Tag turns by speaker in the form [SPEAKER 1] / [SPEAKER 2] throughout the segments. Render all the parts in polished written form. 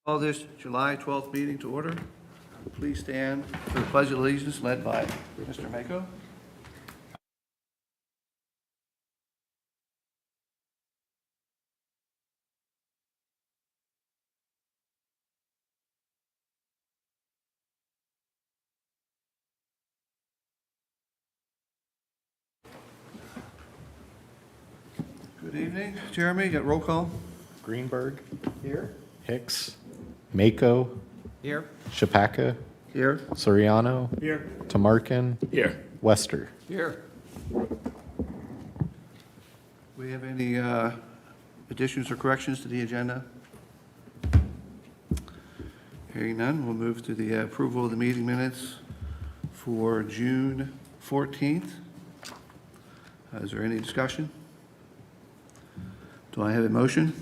[SPEAKER 1] Call this July 12th meeting to order. Please stand for the Pledge of Allegiance led by Mr. Mako. Good evening. Jeremy, got roll call?
[SPEAKER 2] Greenberg. Here. Hicks. Mako.
[SPEAKER 3] Here.
[SPEAKER 2] Shapaka.
[SPEAKER 1] Here.
[SPEAKER 2] Soriano.
[SPEAKER 3] Here.
[SPEAKER 2] Tamarkin.
[SPEAKER 3] Here.
[SPEAKER 2] Wester.
[SPEAKER 3] Here.
[SPEAKER 1] We have any additions or corrections to the agenda? Hearing none, we'll move to the approval of the meeting minutes for June 14th. Is there any discussion? Do I have a motion?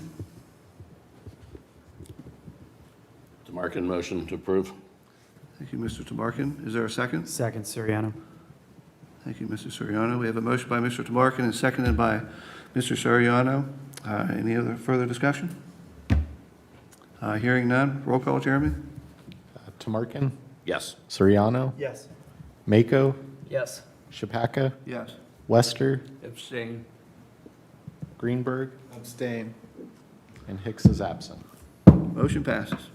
[SPEAKER 4] Tamarkin, motion to approve.
[SPEAKER 1] Thank you, Mr. Tamarkin. Is there a second?
[SPEAKER 3] Second, Soriano.
[SPEAKER 1] Thank you, Mr. Soriano. We have a motion by Mr. Tamarkin and seconded by Mr. Soriano. Any other further discussion? Hearing none. Roll call, Jeremy?
[SPEAKER 2] Tamarkin.
[SPEAKER 4] Yes.
[SPEAKER 2] Soriano.
[SPEAKER 3] Yes.
[SPEAKER 2] Mako.
[SPEAKER 3] Yes.
[SPEAKER 2] Shapaka.
[SPEAKER 1] Yes.
[SPEAKER 2] Wester.
[SPEAKER 3] Abstain.
[SPEAKER 2] Greenberg.
[SPEAKER 5] Abstain.
[SPEAKER 2] And Hicks is absent.
[SPEAKER 1] Motion passes.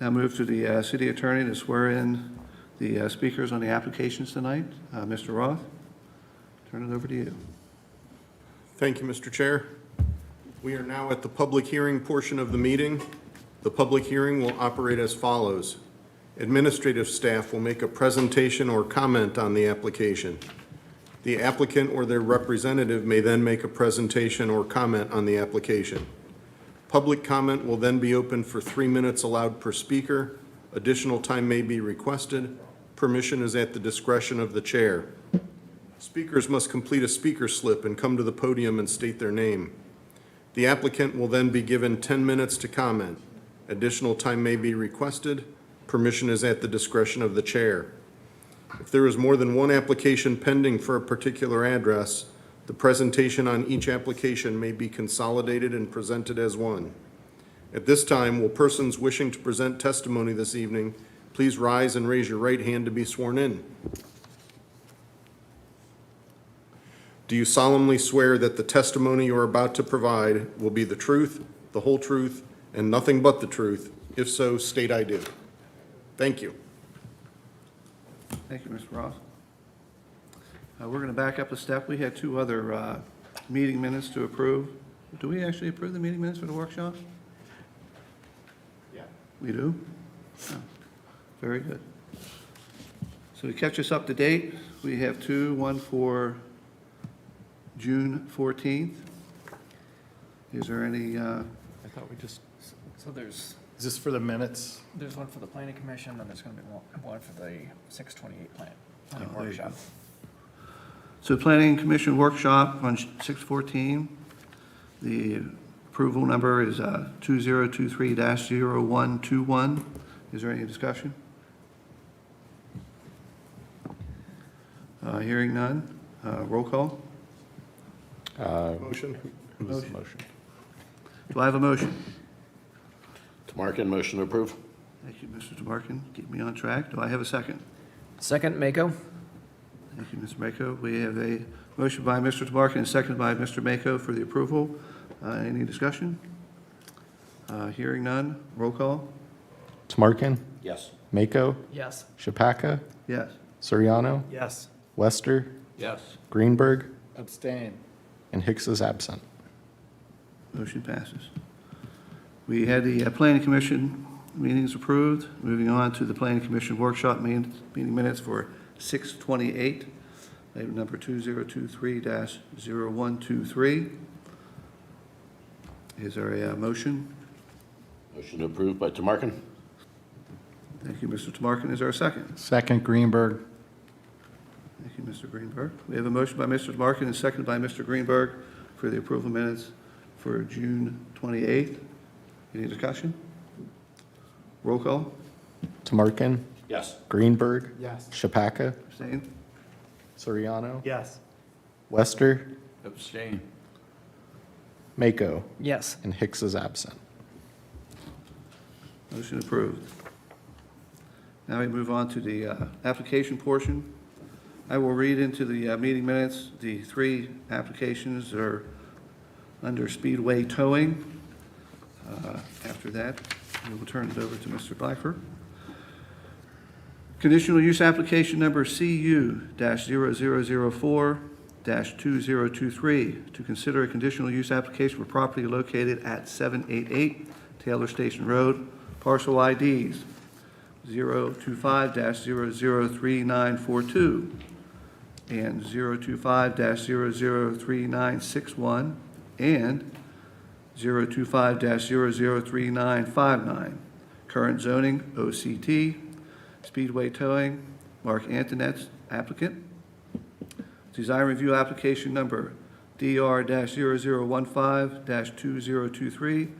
[SPEAKER 1] Now move to the city attorney to swear in the speakers on the applications tonight. Mr. Roth, turn it over to you.
[SPEAKER 6] Thank you, Mr. Chair. We are now at the public hearing portion of the meeting. The public hearing will operate as follows. Administrative staff will make a presentation or comment on the application. The applicant or their representative may then make a presentation or comment on the application. Public comment will then be open for 3 minutes allowed per speaker. Additional time may be requested. Permission is at the discretion of the chair. Speakers must complete a speaker slip and come to the podium and state their name. The applicant will then be given 10 minutes to comment. Additional time may be requested. Permission is at the discretion of the chair. If there is more than one application pending for a particular address, the presentation on each application may be consolidated and presented as one. At this time, will persons wishing to present testimony this evening please rise and raise your right hand to be sworn in? Do you solemnly swear that the testimony you are about to provide will be the truth, the whole truth, and nothing but the truth? If so, state I do. Thank you.
[SPEAKER 1] Thank you, Mr. Roth. We're going to back up a step. We had two other meeting minutes to approve. Do we actually approve the meeting minutes for the workshop?
[SPEAKER 6] Yeah.
[SPEAKER 1] We do? Oh, very good. So to catch us up to date, we have two, one for June 14th. Is there any,
[SPEAKER 2] I thought we just,
[SPEAKER 3] So there's
[SPEAKER 5] Is this for the minutes?
[SPEAKER 3] one for the planning commission, and there's going to be one for the 628 planning
[SPEAKER 1] there you
[SPEAKER 3] workshop.
[SPEAKER 1] go. So Planning Commission workshop on 6/14. The approval number is 2023-0121. Is there any discussion? Hearing none. Roll call.
[SPEAKER 6] Motion?
[SPEAKER 2] who was the motion?
[SPEAKER 1] Do I have a motion?
[SPEAKER 4] Tamarkin, motion to approve.
[SPEAKER 1] Thank you, Mr. Tamarkin. Keep me on track. Do I have a second?
[SPEAKER 3] Second, Mako.
[SPEAKER 1] Thank you, Mr. Mako. We have a motion by Mr. Tamarkin and seconded by Mr. Mako for the approval. Any discussion? Hearing none. Roll call.
[SPEAKER 2] Tamarkin.
[SPEAKER 4] Yes.
[SPEAKER 2] Mako.
[SPEAKER 3] Yes.
[SPEAKER 2] Shapaka.
[SPEAKER 1] Yes.
[SPEAKER 2] Soriano.
[SPEAKER 3] Yes.
[SPEAKER 2] Wester.
[SPEAKER 3] Yes.
[SPEAKER 2] Greenberg.
[SPEAKER 5] Abstain.
[SPEAKER 2] And Hicks is absent.
[SPEAKER 1] Motion passes. We had the Planning Commission meetings approved. Moving on to the Planning Commission workshop meeting minutes for 6/28, item number 2023-0123. Is there a motion?
[SPEAKER 4] Motion to approve by Tamarkin.
[SPEAKER 1] Thank you, Mr. Tamarkin. Is there a second?
[SPEAKER 5] Second, Greenberg.
[SPEAKER 1] Thank you, Mr. Greenberg. We have a motion by Mr. Tamarkin and seconded by Mr. Greenberg for the approval minutes for June 28th. Any discussion? Roll call.
[SPEAKER 2] Tamarkin.
[SPEAKER 4] Yes.
[SPEAKER 2] Greenberg.
[SPEAKER 5] Yes.
[SPEAKER 2] Shapaka.
[SPEAKER 1] Abstain?
[SPEAKER 2] Soriano.
[SPEAKER 3] Yes.
[SPEAKER 2] Wester.
[SPEAKER 3] Abstain.
[SPEAKER 2] Mako.
[SPEAKER 3] Yes.
[SPEAKER 2] And Hicks is absent.
[SPEAKER 1] Motion approved. Now we move on to the application portion. I will read into the meeting minutes. The three applications are under Speedway Towing. After that, we will turn it over to Mr. Blackford. Conditional use application number CU-0004-2023 to consider a conditional use application for property located at 788 Taylor Station Road, parcel IDs 025-003942 and 025-003961 and 025-003959. Current zoning, OCT. Speedway Towing, Mark Antonetts, applicant. Design review application number DR-0015-2023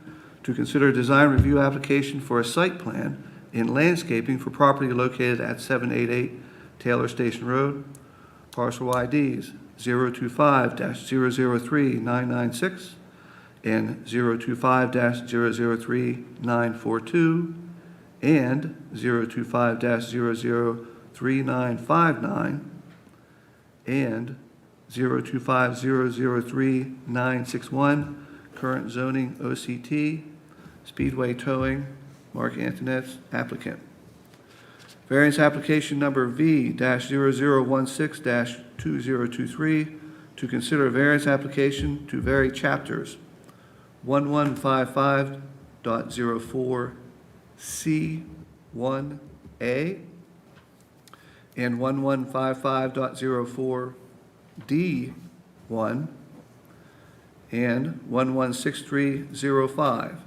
[SPEAKER 1] to consider design review application for a site plan in landscaping for property located at 788 Taylor Station Road, parcel IDs 025-003996 and 025-003942 and 025-003959 and 025-003961, current zoning OCT, Speedway Towing, Mark Antonetts, applicant. Variance application number V-0016-2023 to consider a variance application to vary chapters 1155.04C1A and 1155.04D1 and 116305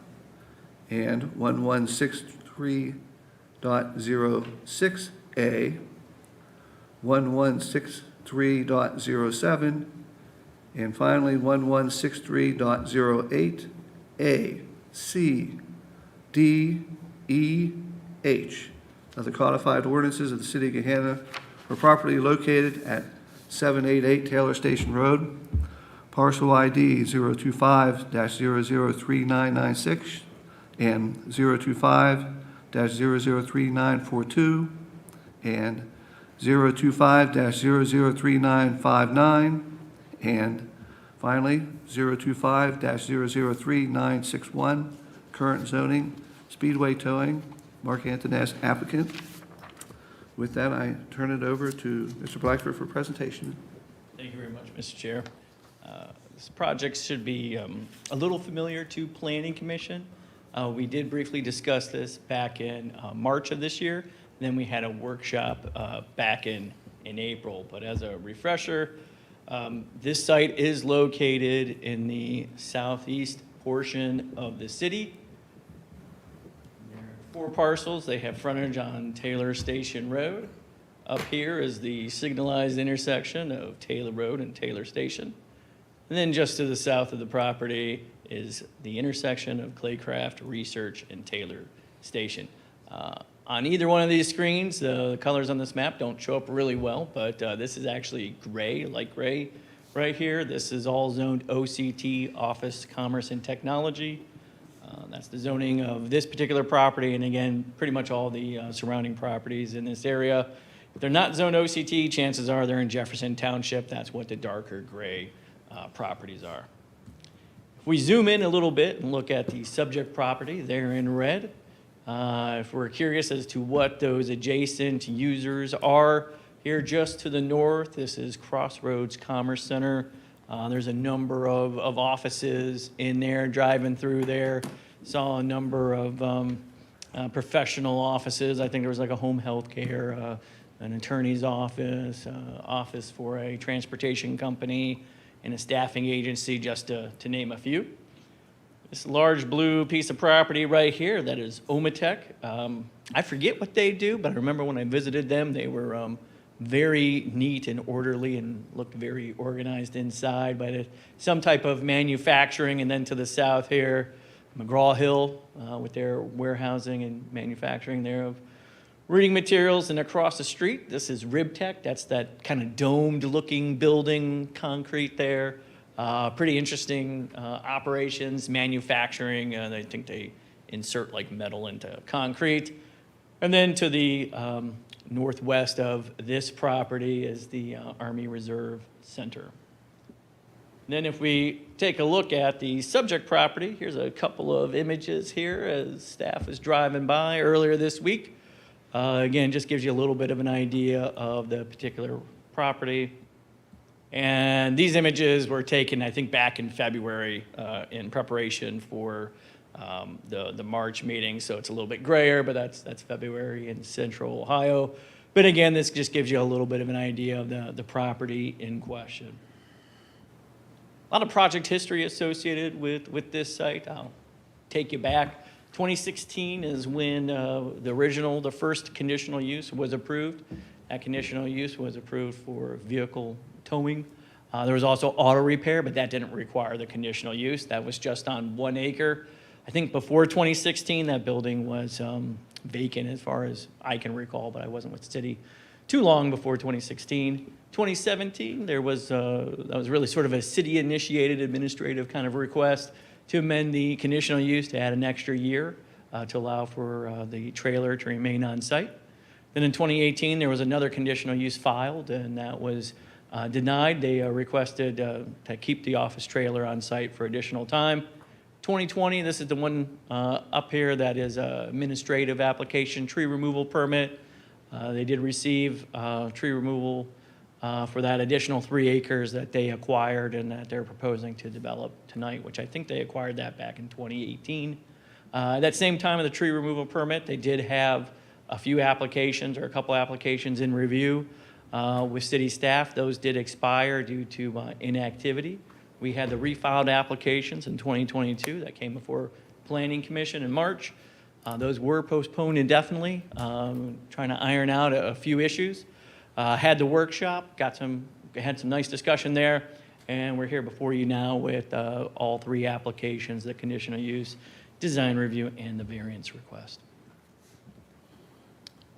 [SPEAKER 1] and 1163.06A, 1163.07, and finally 1163.08A, C, D, E, H of the codified ordinances of the City of Gahanna for property located at 788 Taylor Station Road, parcel ID 025-003996 and 025-003942 and 025-003959 and finally 025-003961, current zoning, Speedway Towing, Mark Antonetts, applicant. With that, I turn it over to Mr. Blackford for presentation.
[SPEAKER 7] Thank you very much, Mr. Chair. This project should be a little familiar to Planning Commission. We did briefly discuss this back in March of this year. Then we had a workshop back in April. But as a refresher, this site is located in the southeast portion of the city. There are 4 parcels. They have frontage on Taylor Station Road. Up here is the signalized intersection of Taylor Road and Taylor Station. And then just to the south of the property is the intersection of Claycraft, Research, and Taylor Station. On either one of these screens, the colors on this map don't show up really well, but this is actually gray, light gray right here. This is all zoned OCT, Office, Commerce, and Technology. That's the zoning of this particular property, and again, pretty much all the surrounding properties in this area. If they're not zoned OCT, chances are they're in Jefferson Township. That's what the darker gray properties are. If we zoom in a little bit and look at the subject property there in red, if we're curious as to what those adjacent users are, here just to the north, this is Crossroads Commerce Center. There's a number of offices in there. Driving through there, saw a number of professional offices. I think there was like a home health care, an attorney's office, office for a transportation company, and a staffing agency, just to name a few. This large blue piece of property right here, that is Omatech. I forget what they do, but I remember when I visited them, they were very neat and orderly and looked very organized inside, but some type of manufacturing. And then to the south here, McGraw-Hill with their warehousing and manufacturing there of reading materials. And across the street, this is Ribtech. That's that kind of domed looking building, concrete there. Pretty interesting operations, manufacturing. I think they insert like metal into concrete. And then to the northwest of this property is the Army Reserve Center. Then if we take a look at the subject property, here's a couple of images here as staff was driving by earlier this week. Again, just gives you a little bit of an idea of the particular property. And these images were taken, I think, back in February in preparation for the March meeting. So it's a little bit grayer, but that's February in Central Ohio. But again, this just gives you a little bit of an idea of the property in question. A lot of project history associated with this site. I'll take you back. 2016 is when the first conditional use was approved. That conditional use was approved for vehicle towing. There was also auto repair, but that didn't require the conditional use. That was just on 1 acre. I think before 2016, that building was vacant as far as I can recall, but I wasn't with the city too long before 2016. 2017, that was really sort of a city-initiated administrative kind of request to amend the conditional use to add an extra year to allow for the trailer to remain on site. Then in 2018, there was another conditional use filed, and that was denied. They requested to keep the office trailer on site for additional time. 2020, this is the one up here that is an administrative application, tree removal permit. They did receive tree removal for that additional 3 acres that they acquired and that they're proposing to develop tonight, which I think they acquired that back in 2018. At that same time of the tree removal permit, they did have a few applications or a couple applications in review with city staff. Those did expire due to inactivity. We had the refiled applications in 2022 that came before Planning Commission in March. Those were postponed indefinitely, trying to iron out a few issues. Had the workshop, had some nice discussion there, and we're here before you now with all 3 applications, the conditional use, design review, and the variance request.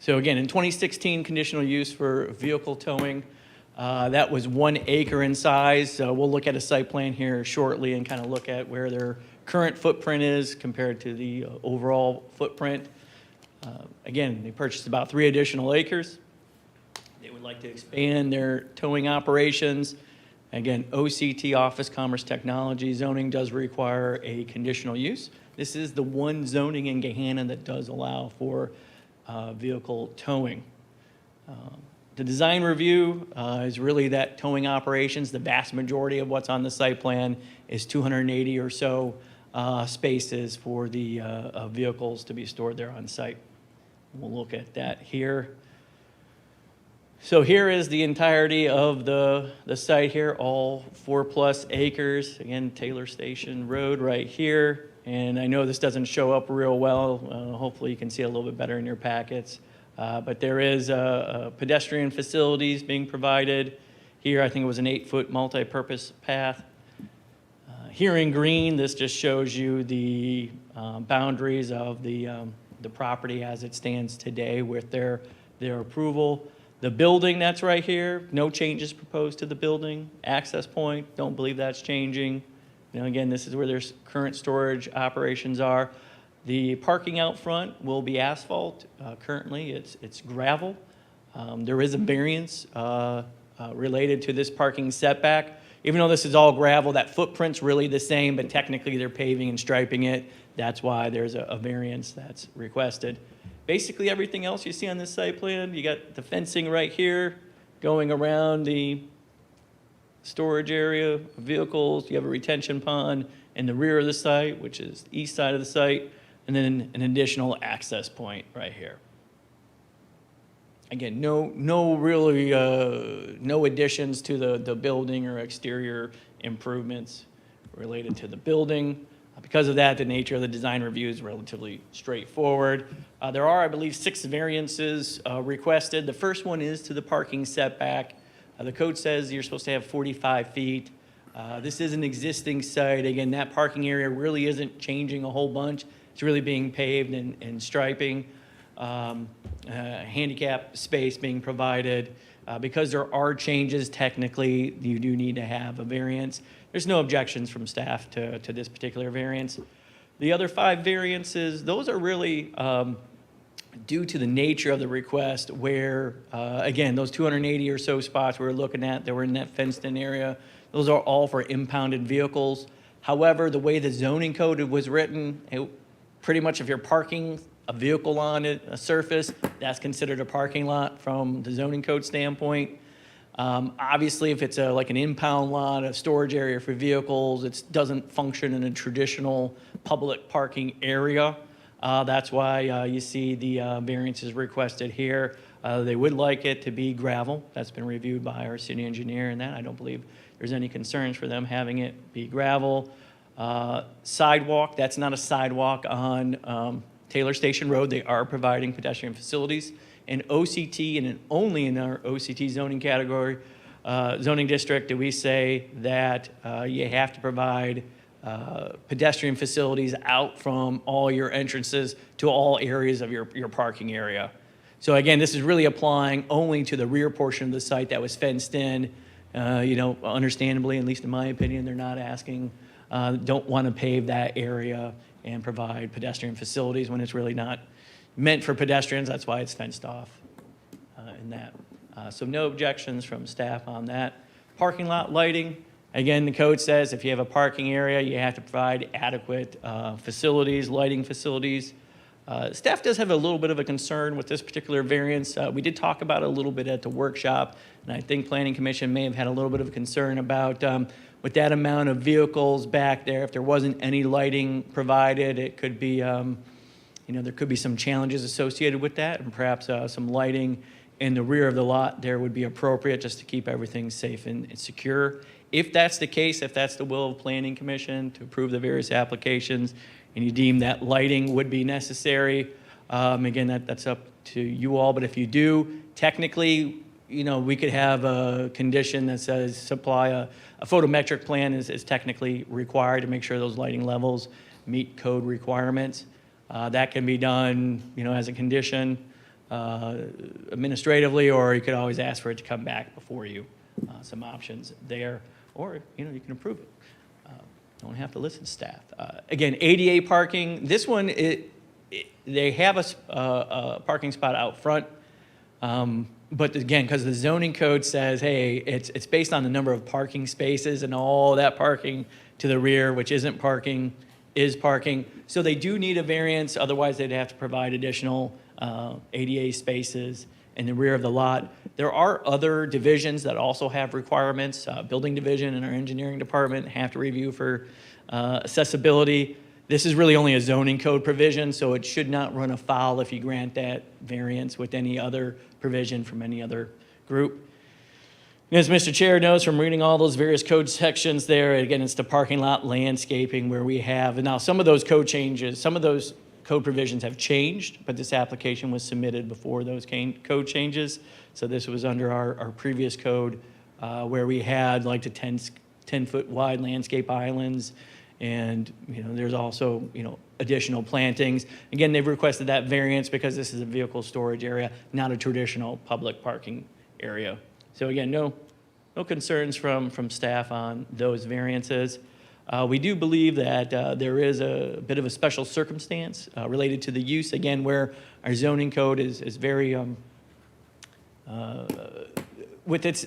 [SPEAKER 7] So again, in 2016, conditional use for vehicle towing, that was 1 acre in size. So we'll look at a site plan here shortly and kind of look at where their current footprint is compared to the overall footprint. Again, they purchased about 3 additional acres. They would like to expand their towing operations. Again, OCT, Office Commerce Technology zoning, does require a conditional use. This is the one zoning in Gahanna that does allow for vehicle towing. The design review is really that towing operations. The vast majority of what's on the site plan is 280 or so spaces for the vehicles to be stored there on site. We'll look at that here. So here is the entirety of the site here, all 4+ acres. Again, Taylor Station Road right here. And I know this doesn't show up real well. Hopefully you can see it a little bit better in your packets. But there is pedestrian facilities being provided. Here, I think it was an 8-foot multi-purpose path. Here in green, this just shows you the boundaries of the property as it stands today with their approval. The building that's right here, no changes proposed to the building. Access point, don't believe that's changing. You know, again, this is where their current storage operations are. The parking out front will be asphalt. Currently, it's gravel. There is a variance related to this parking setback. Even though this is all gravel, that footprint's really the same, but technically they're paving and striping it. That's why there's a variance that's requested. Basically, everything else you see on this site plan, you got the fencing right here going around the storage area of vehicles. You have a retention pond in the rear of the site, which is the east side of the site, and then an additional access point right here. Again, no additions to the building or exterior improvements related to the building. Because of that, the nature of the design review is relatively straightforward. There are, I believe, 6 variances requested. The first one is to the parking setback. The code says you're supposed to have 45 feet. This is an existing site. Again, that parking area really isn't changing a whole bunch. It's really being paved and striping. Handicap space being provided. Because there are changes, technically, you do need to have a variance. There's no objections from staff to this particular variance. The other 5 variances, those are really due to the nature of the request where, again, those 280 or so spots we were looking at that were in that fenced-in area, those are all for impounded vehicles. However, the way the zoning code was written, pretty much if you're parking a vehicle on a surface, that's considered a parking lot from the zoning code standpoint. Obviously, if it's like an impound lot, a storage area for vehicles, it doesn't function in a traditional public parking area. That's why you see the variances requested here. They would like it to be gravel. That's been reviewed by our city engineer, and that I don't believe there's any concerns for them having it be gravel. Sidewalk, that's not a sidewalk on Taylor Station Road. They are providing pedestrian facilities. In OCT, and only in our OCT zoning category, zoning district, do we say that you have to provide pedestrian facilities out from all your entrances to all areas of your parking area. So again, this is really applying only to the rear portion of the site that was fenced in. Understandably, at least in my opinion, they're not asking, don't want to pave that area and provide pedestrian facilities when it's really not meant for pedestrians. That's why it's fenced off in that. So no objections from staff on that. Parking lot lighting. Again, the code says if you have a parking area, you have to provide adequate facilities, lighting facilities. Staff does have a little bit of a concern with this particular variance. We did talk about it a little bit at the workshop, and I think Planning Commission may have had a little bit of a concern about with that amount of vehicles back there, if there wasn't any lighting provided, it could be, there could be some challenges associated with that, and perhaps some lighting in the rear of the lot there would be appropriate just to keep everything safe and secure. If that's the case, if that's the will of Planning Commission to approve the various applications, and you deem that lighting would be necessary, again, that's up to you all. But if you do, technically, we could have a condition that says supply a photometric plan is technically required to make sure those lighting levels meet code requirements. That can be done, as a condition administratively, or you could always ask for it to come back before you. Some options there, or you can approve it. Don't have to listen to staff. Again, ADA parking. This one, they have a parking spot out front, but again, because the zoning code says, hey, it's based on the number of parking spaces, and all that parking to the rear, which isn't parking, is parking. So they do need a variance. Otherwise, they'd have to provide additional ADA spaces in the rear of the lot. There are other divisions that also have requirements. Building division and our engineering department have to review for accessibility. This is really only a zoning code provision, so it should not run afoul if you grant that variance with any other provision from any other group. And as Mr. Chair knows from reading all those various code sections there, again, it's the parking lot landscaping where we have, and now some of those code changes, some of those code provisions have changed, but this application was submitted before those code changes. So this was under our previous code where we had like the 10-foot wide landscape islands, and there's also additional plantings. Again, they've requested that variance because this is a vehicle storage area, not a traditional public parking area. So again, no concerns from staff on those variances. We do believe that there is a bit of a special circumstance related to the use, again, where our zoning code is very, with its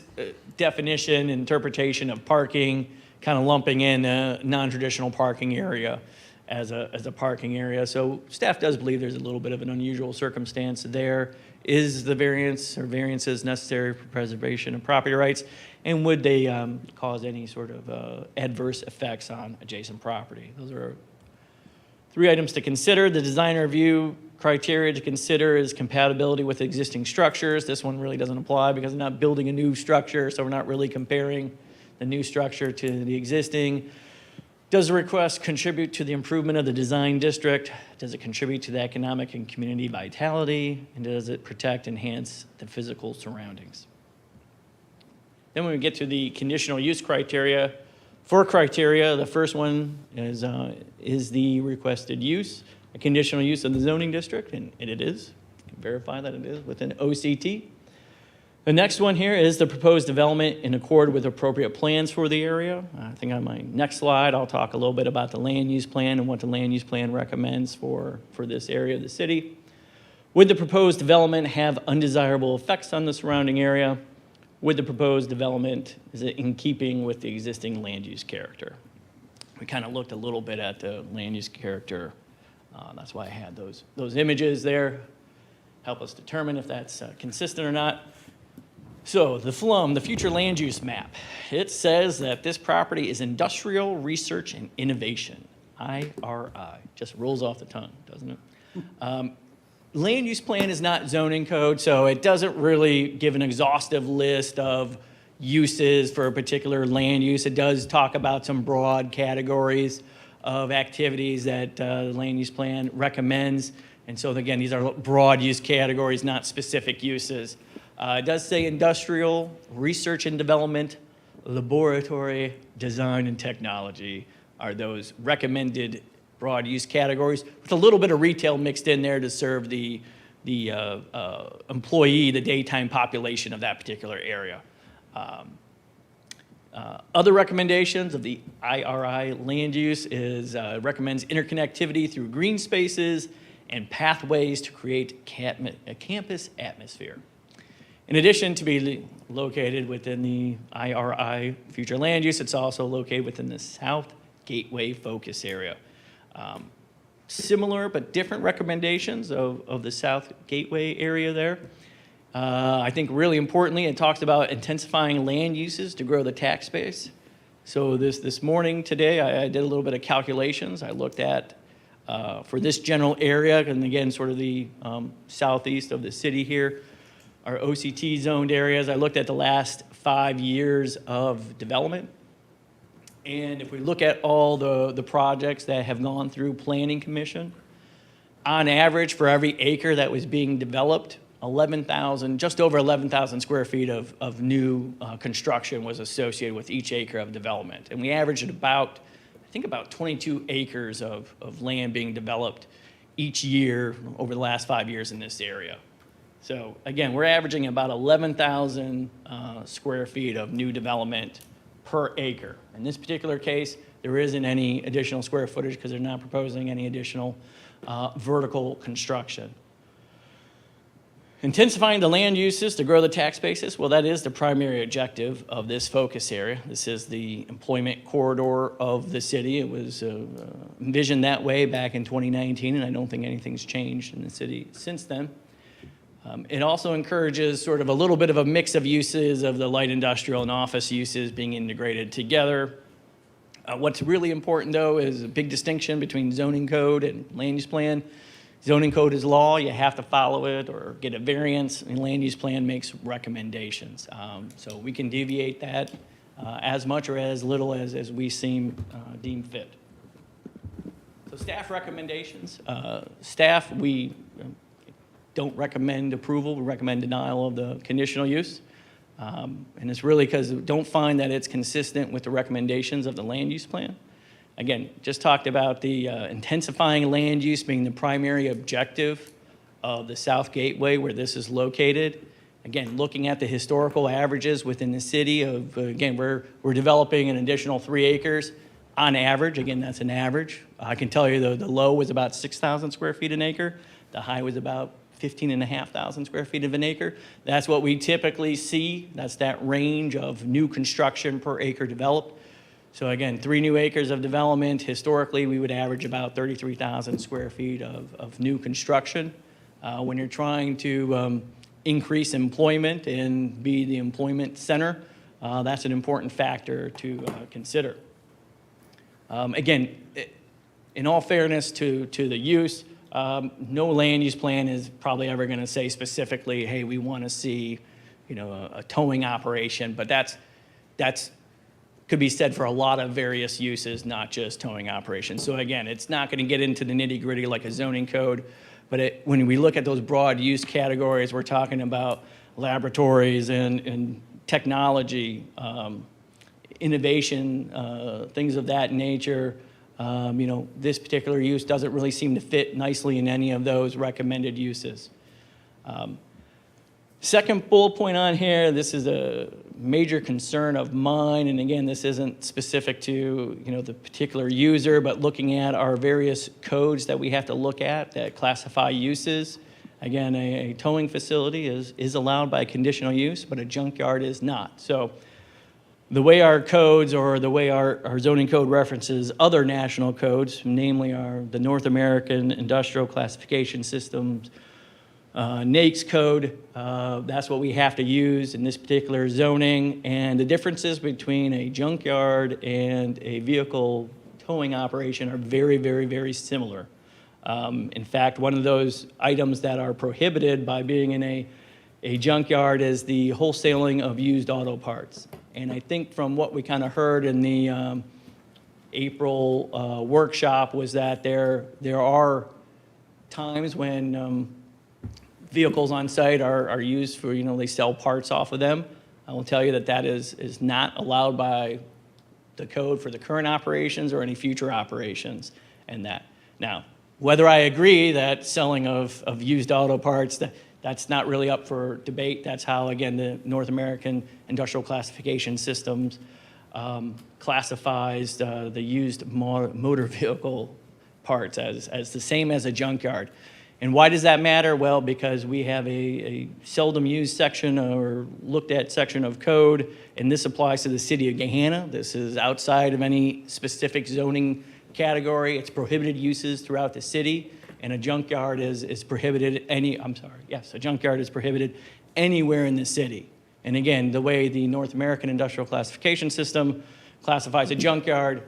[SPEAKER 7] definition, interpretation of parking, kind of lumping in a non-traditional parking area as a parking area. So staff does believe there's a little bit of an unusual circumstance there. Is the variance or variances necessary for preservation of property rights? And would they cause any sort of adverse effects on adjacent property? Those are 3 items to consider. The design review criteria to consider is compatibility with existing structures. This one really doesn't apply because we're not building a new structure, so we're not really comparing the new structure to the existing. Does the request contribute to the improvement of the design district? Does it contribute to the economic and community vitality? And does it protect, enhance the physical surroundings? Then when we get to the conditional use criteria, 4 criteria, the first one is the requested use, a conditional use of the zoning district, and it is. You can verify that it is within OCT. The next one here is the proposed development in accord with appropriate plans for the area. I think on my next slide, I'll talk a little bit about the land use plan and what the land use plan recommends for this area of the city. Would the proposed development have undesirable effects on the surrounding area? Would the proposed development, is it in keeping with the existing land use character? We kind of looked a little bit at the land use character. That's why I had those images there. Help us determine if that's consistent or not. So the FLUM, the future land use map, it says that this property is industrial research and innovation, IRI. Just rolls off the tongue, doesn't it? Land use plan is not zoning code, so it doesn't really give an exhaustive list of uses for a particular land use. It does talk about some broad categories of activities that the land use plan recommends. And so again, these are broad use categories, not specific uses. It does say industrial, research and development, laboratory, design and technology are those recommended broad use categories, with a little bit of retail mixed in there to serve the employee, the daytime population of that particular area. Other recommendations of the IRI land use is recommends interconnectivity through green spaces and pathways to create a campus atmosphere. In addition to be located within the IRI future land use, it's also located within the South Gateway focus area. Similar but different recommendations of the South Gateway area there. I think really importantly, it talks about intensifying land uses to grow the tax base. So this morning, today, I did a little bit of calculations. I looked at, for this general area, and again, sort of the southeast of the city here, our OCT zoned areas. I looked at the last 5 years of development. And if we look at all the projects that have gone through Planning Commission, on average, for every acre that was being developed, just over 11,000 square feet of new construction was associated with each acre of development. And we averaged about 22 acres of land being developed each year over the last 5 years in this area. So again, we're averaging about 11,000 square feet of new development per acre. In this particular case, there isn't any additional square footage because they're not proposing any additional vertical construction. Intensifying the land uses to grow the tax basis, well, that is the primary objective of this focus area. This is the employment corridor of the city. It was envisioned that way back in 2019, and I don't think anything's changed in the city since then. It also encourages sort of a little bit of a mix of uses of the light industrial and office uses being integrated together. What's really important, though, is a big distinction between zoning code and land use plan. Zoning code is law. You have to follow it or get a variance, and land use plan makes recommendations. So we can deviate that as much or as little as we deem fit. So staff recommendations. Staff, we don't recommend approval. We recommend denial of the conditional use. And it's really because we don't find that it's consistent with the recommendations of the land use plan. Again, just talked about the intensifying land use being the primary objective of the South Gateway where this is located. Again, looking at the historical averages within the city of, again, we're developing an additional 3 acres on average. Again, that's an average. I can tell you the low was about 6,000 square feet an acre. The high was about 15,500 square feet of an acre. That's what we typically see. That's that range of new construction per acre developed. So again, 3 new acres of development. Historically, we would average about 33,000 square feet of new construction. When you're trying to increase employment and be the employment center, that's an important factor to consider. Again, in all fairness to the use, no land use plan is probably ever going to say specifically, hey, we want to see, a towing operation, but that's could be said for a lot of various uses, not just towing operations. So again, it's not going to get into the nitty gritty like a zoning code, but when we look at those broad use categories, we're talking about laboratories and technology, innovation, things of that nature. This particular use doesn't really seem to fit nicely in any of those recommended uses. Second bullet point on here, this is a major concern of mine, and again, this isn't specific to, the particular user, but looking at our various codes that we have to look at that classify uses. Again, a towing facility is allowed by conditional use, but a junkyard is not. So the way our codes, or the way our zoning code references other national codes, namely the North American Industrial Classification Systems, NAICS code, that's what we have to use in this particular zoning. And the differences between a junkyard and a vehicle towing operation are very, very, very similar. In fact, one of those items that are prohibited by being in a junkyard is the wholesaling of used auto parts. And I think from what we kind of heard in the April workshop was that there are times when vehicles on site are used for, they sell parts off of them. I will tell you that is not allowed by the code for the current operations or any future operations and that. Now, whether I agree that selling of used auto parts, that's not really up for debate. That's how, again, the North American Industrial Classification Systems classifies the used motor vehicle parts as the same as a junkyard. And why does that matter? Well, because we have a seldom used section or looked at section of code, and this applies to the city of Gahanna. This is outside of any specific zoning category. It's prohibited uses throughout the city, and a junkyard is prohibited a junkyard is prohibited anywhere in the city. And again, the way the North American Industrial Classification System classifies a junkyard,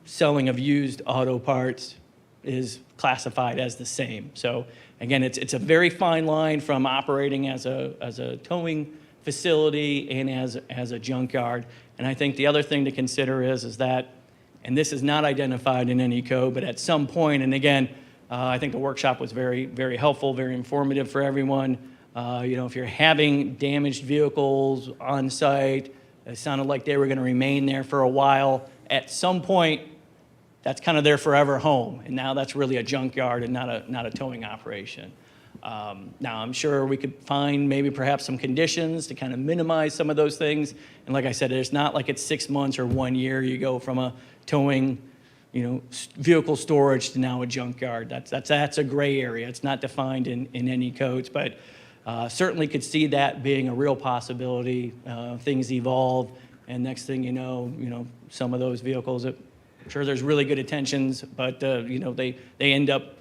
[SPEAKER 7] selling of used auto parts is classified as the same. So again, it's a very fine line from operating as a towing facility and as a junkyard. And I think the other thing to consider is that, and this is not identified in any code, but at some point, and again, I think the workshop was very, very helpful, very informative for everyone. If you're having damaged vehicles on site, it sounded like they were going to remain there for a while. At some point, that's kind of their forever home, and now that's really a junkyard and not a towing operation. Now, I'm sure we could find maybe perhaps some conditions to kind of minimize some of those things. And like I said, it's not like it's 6 months or 1 year. You go from a towing, vehicle storage to now a junkyard. That's a gray area. It's not defined in any codes, but certainly could see that being a real possibility. Things evolve, and next thing you know, some of those vehicles, I'm sure there's really good intentions, but they end up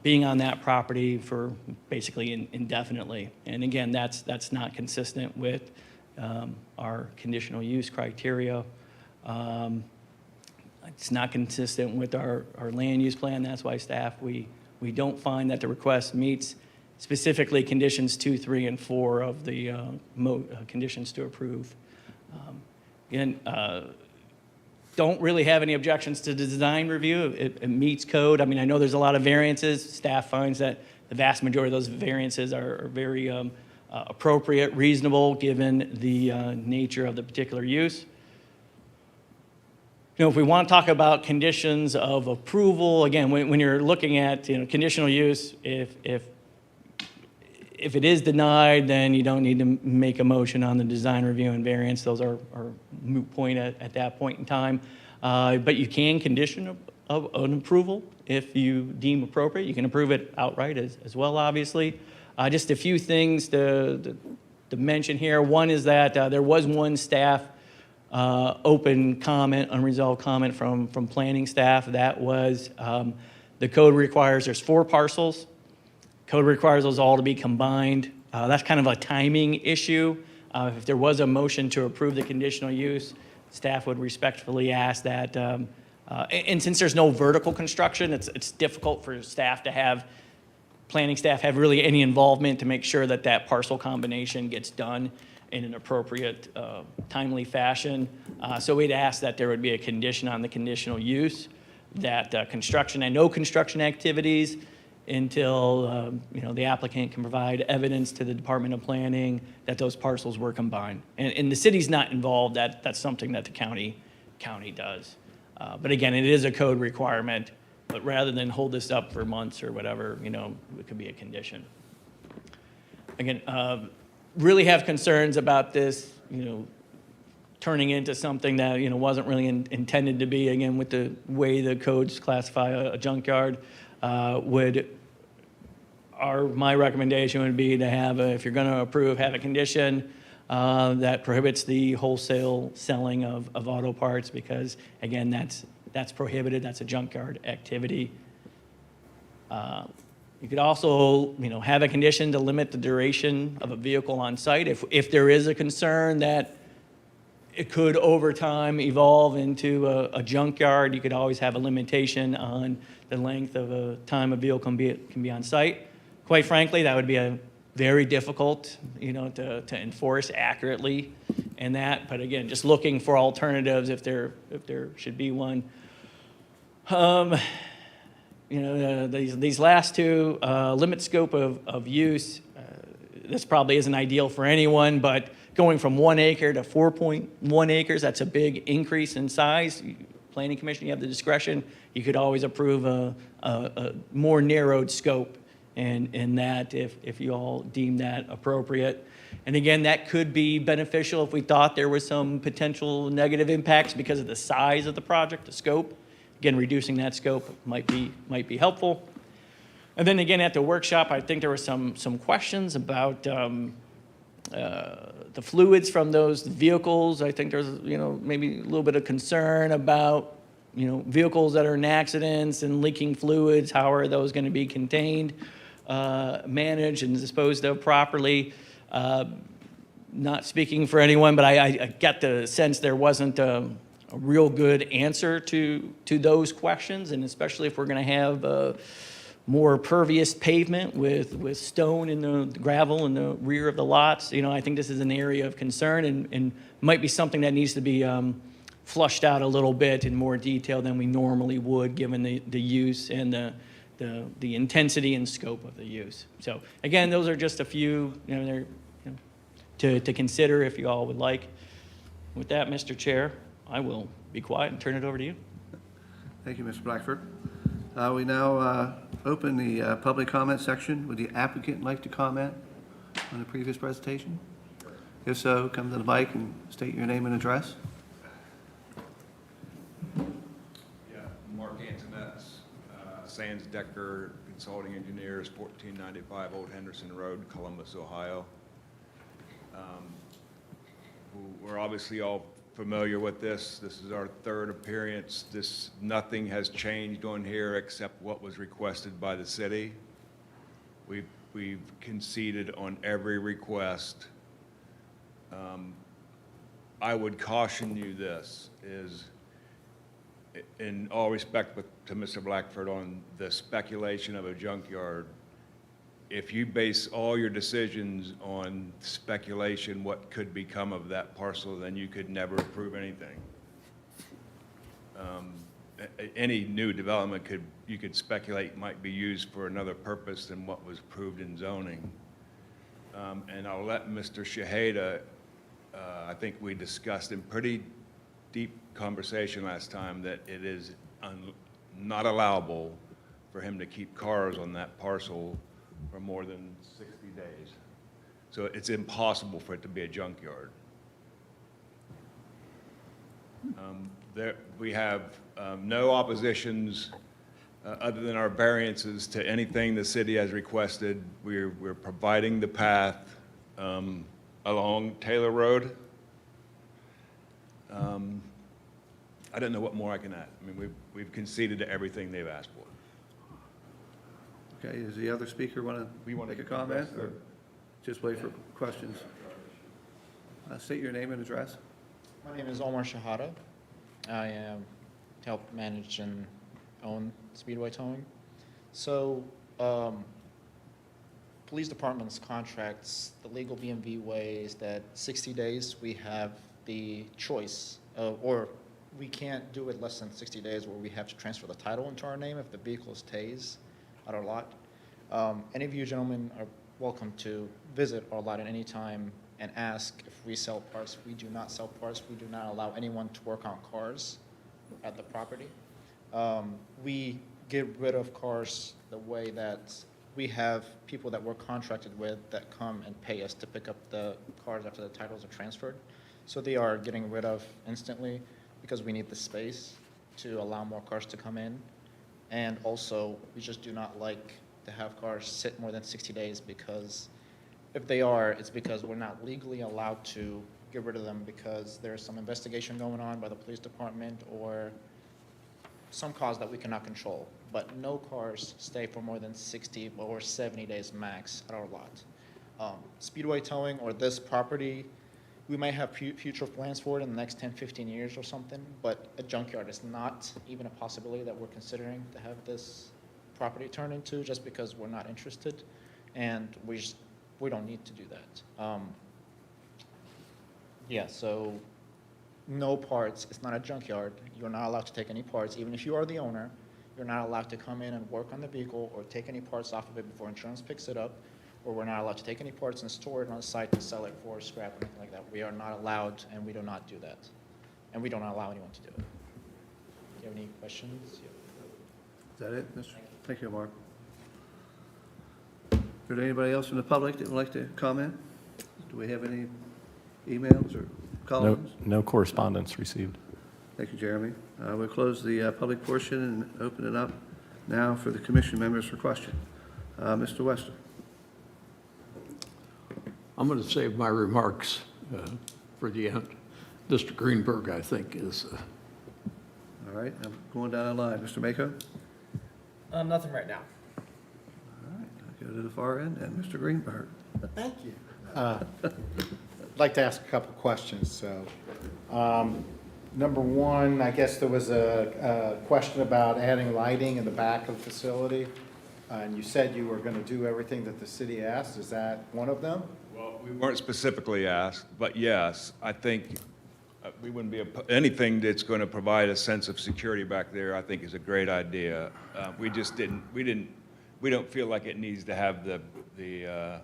[SPEAKER 7] being on that property for basically indefinitely. And again, that's not consistent with our conditional use criteria. It's not consistent with our land use plan. That's why staff, we don't find that the request meets specifically conditions 2, 3, and 4 of the conditions to approve. Again, don't really have any objections to the design review. It meets code. I mean, I know there's a lot of variances. Staff finds that the vast majority of those variances are very appropriate, reasonable, given the nature of the particular use. If we want to talk about conditions of approval, again, when you're looking at conditional use, if it is denied, then you don't need to make a motion on the design review and variance. Those are moot point at that point in time. But you can condition of an approval if you deem appropriate. You can approve it outright as well, obviously. Just a few things to mention here. One is that there was one staff open comment, unresolved comment from planning staff. That was the code requires, there's 4 parcels. Code requires those all to be combined. That's kind of a timing issue. If there was a motion to approve the conditional use, staff would respectfully ask that, and since there's no vertical construction, it's difficult for staff to have, planning staff have really any involvement to make sure that that parcel combination gets done in an appropriate, timely fashion. So we'd ask that there would be a condition on the conditional use that construction and no construction activities until the applicant can provide evidence to the Department of Planning that those parcels were combined. And the city's not involved. That's something that the county does. But again, it is a code requirement. But rather than hold this up for months or whatever, it could be a condition. Again, really have concerns about this, turning into something that, wasn't really intended to be, again, with the way the codes classify a junkyard, my recommendation would be to have, if you're going to approve, have a condition that prohibits the wholesale selling of auto parts, because, again, that's prohibited. That's a junkyard activity. You could also, have a condition to limit the duration of a vehicle on site. If there is a concern that it could over time evolve into a junkyard, you could always have a limitation on the length of a time a vehicle can be on site. Quite frankly, that would be a very difficult, to enforce accurately in that. But again, just looking for alternatives if there should be one. These last two, limit scope of use, this probably isn't ideal for anyone, but going from 1 acre to 4.1 acres, that's a big increase in size. Planning Commission, you have the discretion. You could always approve a more narrowed scope in that if you all deem that appropriate. And again, that could be beneficial if we thought there was some potential negative impacts because of the size of the project, the scope. Again, reducing that scope might be helpful. And then again, at the workshop, I think there were some questions about the fluids from those vehicles. I think there's maybe a little bit of concern about vehicles that are in accidents and leaking fluids. How are those going to be contained, managed, and disposed of properly? Not speaking for anyone, but I get the sense there wasn't a real good answer to those questions, and especially if we're going to have more pervious pavement with stone in the gravel in the rear of the lots. I think this is an area of concern and might be something that needs to be flushed out a little bit in more detail than we normally would, given the use and the intensity and scope of the use. So again, those are just a few to consider if you all would like. With that, Mr. Chair, I will be quiet and turn it over to you.
[SPEAKER 1] Thank you, Mr. Blackford. We now open the public comment section. Would the applicant like to comment on the previous presentation? If so, come to the mic and state your name and address.
[SPEAKER 8] Yeah, Mark Antoinette, Sands Decker Consulting Engineers, 1495 Old Henderson Road, Columbus, Ohio. We're obviously all familiar with this. This is our third appearance. Nothing has changed on here except what was requested by the city. We've conceded on every request. I would caution you this is, in all respect to Mr. Blackford, on the speculation of a junkyard. If you base all your decisions on speculation, what could become of that parcel, then you could never approve anything. Any new development you could speculate might be used for another purpose than what was approved in zoning. And I'll let Mr. Shaheda, I think we discussed in pretty deep conversation last time that it is not allowable for him to keep cars on that parcel for more than 60 days. So it's impossible for it to be a junkyard. We have no oppositions other than our variances to anything the city has requested. We're providing the path along Taylor Road. I don't know what more I can add. I mean, we've conceded to everything they've asked for.
[SPEAKER 1] Okay, does the other speaker want to make a comment, or just wait for questions? State your name and address.
[SPEAKER 9] My name is Omar Shahada. I help manage and own Speedway Towing. So, police department's contracts, the legal BMV way is that 60 days we have the choice, or we can't do it less than 60 days where we have to transfer the title into our name if the vehicle stays at our lot. Any of you gentlemen are welcome to visit our lot at any time and ask if we sell parts. We do not sell parts. We do not allow anyone to work on cars at the property. We get rid of cars the way that we have people that we're contracted with that come and pay us to pick up the cars after the titles are transferred. So they are getting rid of instantly because we need the space to allow more cars to come in. And also, we just do not like to have cars sit more than 60 days because if they are, it's because we're not legally allowed to get rid of them because there's some investigation going on by the police department or some cause that we cannot control. But no cars stay for more than 60 or 70 days max at our lot. Speedway towing or this property, we might have future plans for it in the next 10, 15 years or something, but a junkyard is not even a possibility that we're considering to have this property turned into just because we're not interested, and we don't need to do that. Yeah, so no parts, it's not a junkyard. You're not allowed to take any parts. Even if you are the owner, you're not allowed to come in and work on the vehicle or take any parts off of it before insurance picks it up, or we're not allowed to take any parts and store it on the site and sell it for scrap or anything like that. We are not allowed, and we do not do that. And we don't allow anyone to do it. Do you have any questions?
[SPEAKER 1] Is that it, Mr.? Thank you, Mark. Is there anybody else from the public that would like to comment? Do we have any emails or
[SPEAKER 2] No,
[SPEAKER 1] comments?
[SPEAKER 2] no correspondence received.
[SPEAKER 1] Thank you, Jeremy. We'll close the public portion and open it up now for the commission members for question. Mr. Wester.
[SPEAKER 10] I'm going to save my remarks for the end. Mr. Greenberg, I think, is,
[SPEAKER 1] All right, I'm going down the line. Mr. Mako?
[SPEAKER 3] Nothing right now.
[SPEAKER 1] All right, I'll go to the far end, and Mr. Greenberg.
[SPEAKER 5] Thank you. I'd like to ask a couple questions. So, number one, I guess there was a question about adding lighting in the back of the facility. And you said you were going to do everything that the city asked. Is that one of them?
[SPEAKER 8] Well, we weren't specifically asked, but yes, I think we wouldn't be, anything that's going to provide a sense of security back there, I think is a great idea. We just we don't feel like it needs to have the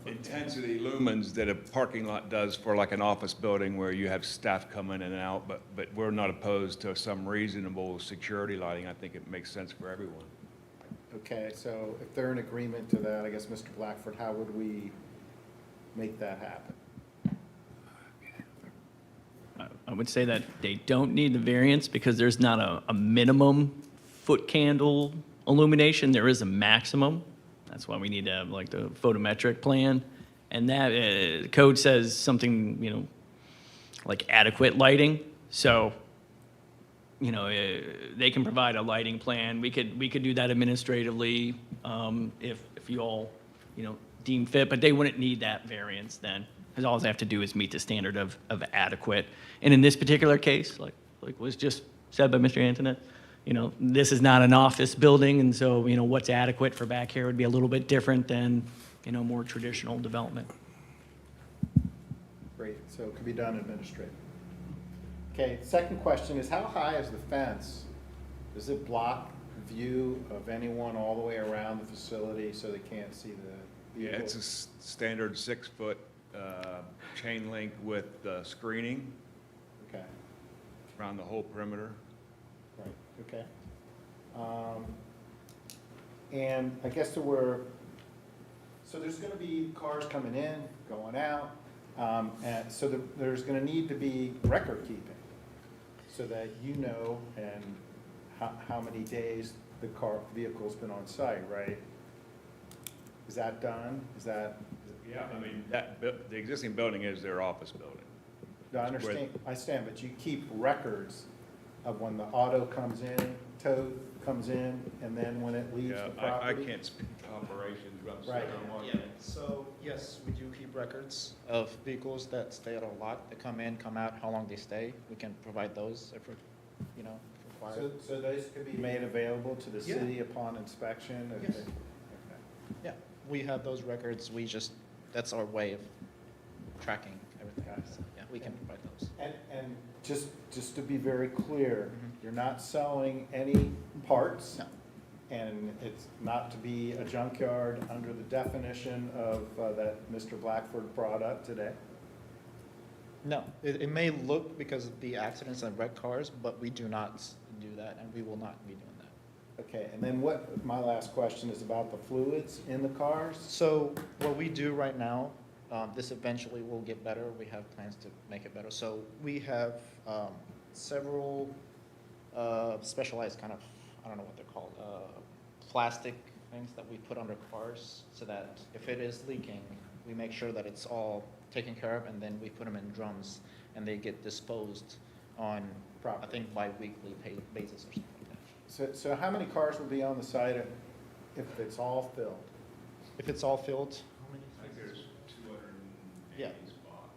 [SPEAKER 8] intensity lumens that a parking lot does for like an office building where you have staff come in and out, but we're not opposed to some reasonable security lighting. I think it makes sense for everyone.
[SPEAKER 5] Okay, so if they're in agreement to that, I guess, Mr. Blackford, how would we make that happen?
[SPEAKER 7] I would say that they don't need the variance because there's not a minimum foot candle illumination. There is a maximum. That's why we need to have like the photometric plan. And that code says something, you know, like adequate lighting. So, you know, they can provide a lighting plan. We could do that administratively if you all, you know, deem fit, but they wouldn't need that variance then, because all they have to do is meet the standard of adequate. And in this particular case, like was just said by Mr. Antoinette, you know, this is not an office building, and so, you know, what's adequate for back here would be a little bit different than, you know, more traditional development.
[SPEAKER 5] Great, so it can be done administratively. Okay, second question is, how high is the fence? Does it block view of anyone all the way around the facility so they can't see the
[SPEAKER 8] Yeah,
[SPEAKER 5] vehicles?
[SPEAKER 8] it's a standard 6-foot chain link with screening
[SPEAKER 5] Okay,
[SPEAKER 8] around the whole perimeter.
[SPEAKER 5] right, okay. And I guess so there's gonna be cars coming in, going out, and so there's gonna need to be record keeping so that you know and how many days the vehicle's been on site, right? Is that done? Is that?
[SPEAKER 8] Yeah, I mean, the existing building is their office building.
[SPEAKER 5] No, I understand, but you keep records of when the auto comes in, tow comes in, and then when it leaves
[SPEAKER 8] Yeah,
[SPEAKER 5] the property?
[SPEAKER 8] I can't speak to operations, but I'm
[SPEAKER 5] Right.
[SPEAKER 8] certain
[SPEAKER 9] Yeah, so yes, we do keep records of vehicles that stay at our lot, that come in, come out, how long they stay. We can provide those if, you know, if required.
[SPEAKER 5] So those could be made available to the
[SPEAKER 9] Yeah.
[SPEAKER 5] city upon inspection? if
[SPEAKER 9] Yes.
[SPEAKER 5] they- okay.
[SPEAKER 9] Yeah, we have those records, that's our way of tracking everything.
[SPEAKER 5] Got it.
[SPEAKER 9] So, yeah, we can provide those.
[SPEAKER 5] And just to be very clear,
[SPEAKER 9] Mhm.
[SPEAKER 5] you're not selling any parts?
[SPEAKER 9] No.
[SPEAKER 5] And it's not to be a junkyard under the definition of, that Mr. Blackford brought up today?
[SPEAKER 9] No, it may look because of the accidents and wrecked cars, but we do not do that, and we will not be doing that.
[SPEAKER 5] Okay, and then my last question is about the fluids in the cars.
[SPEAKER 9] So what we do right now, this eventually will get better. We have plans to make it better. So we have several specialized kind of, I don't know what they're called, plastic things that we put under cars so that if it is leaking, we make sure that it's all taken care of, and then we put them in drums and they get disposed on, I think, bi-weekly basis or something like that.
[SPEAKER 5] So how many cars will be on the site if it's all filled?
[SPEAKER 9] If it's all filled,
[SPEAKER 8] I think there's 280
[SPEAKER 9] Yeah.
[SPEAKER 8] spots.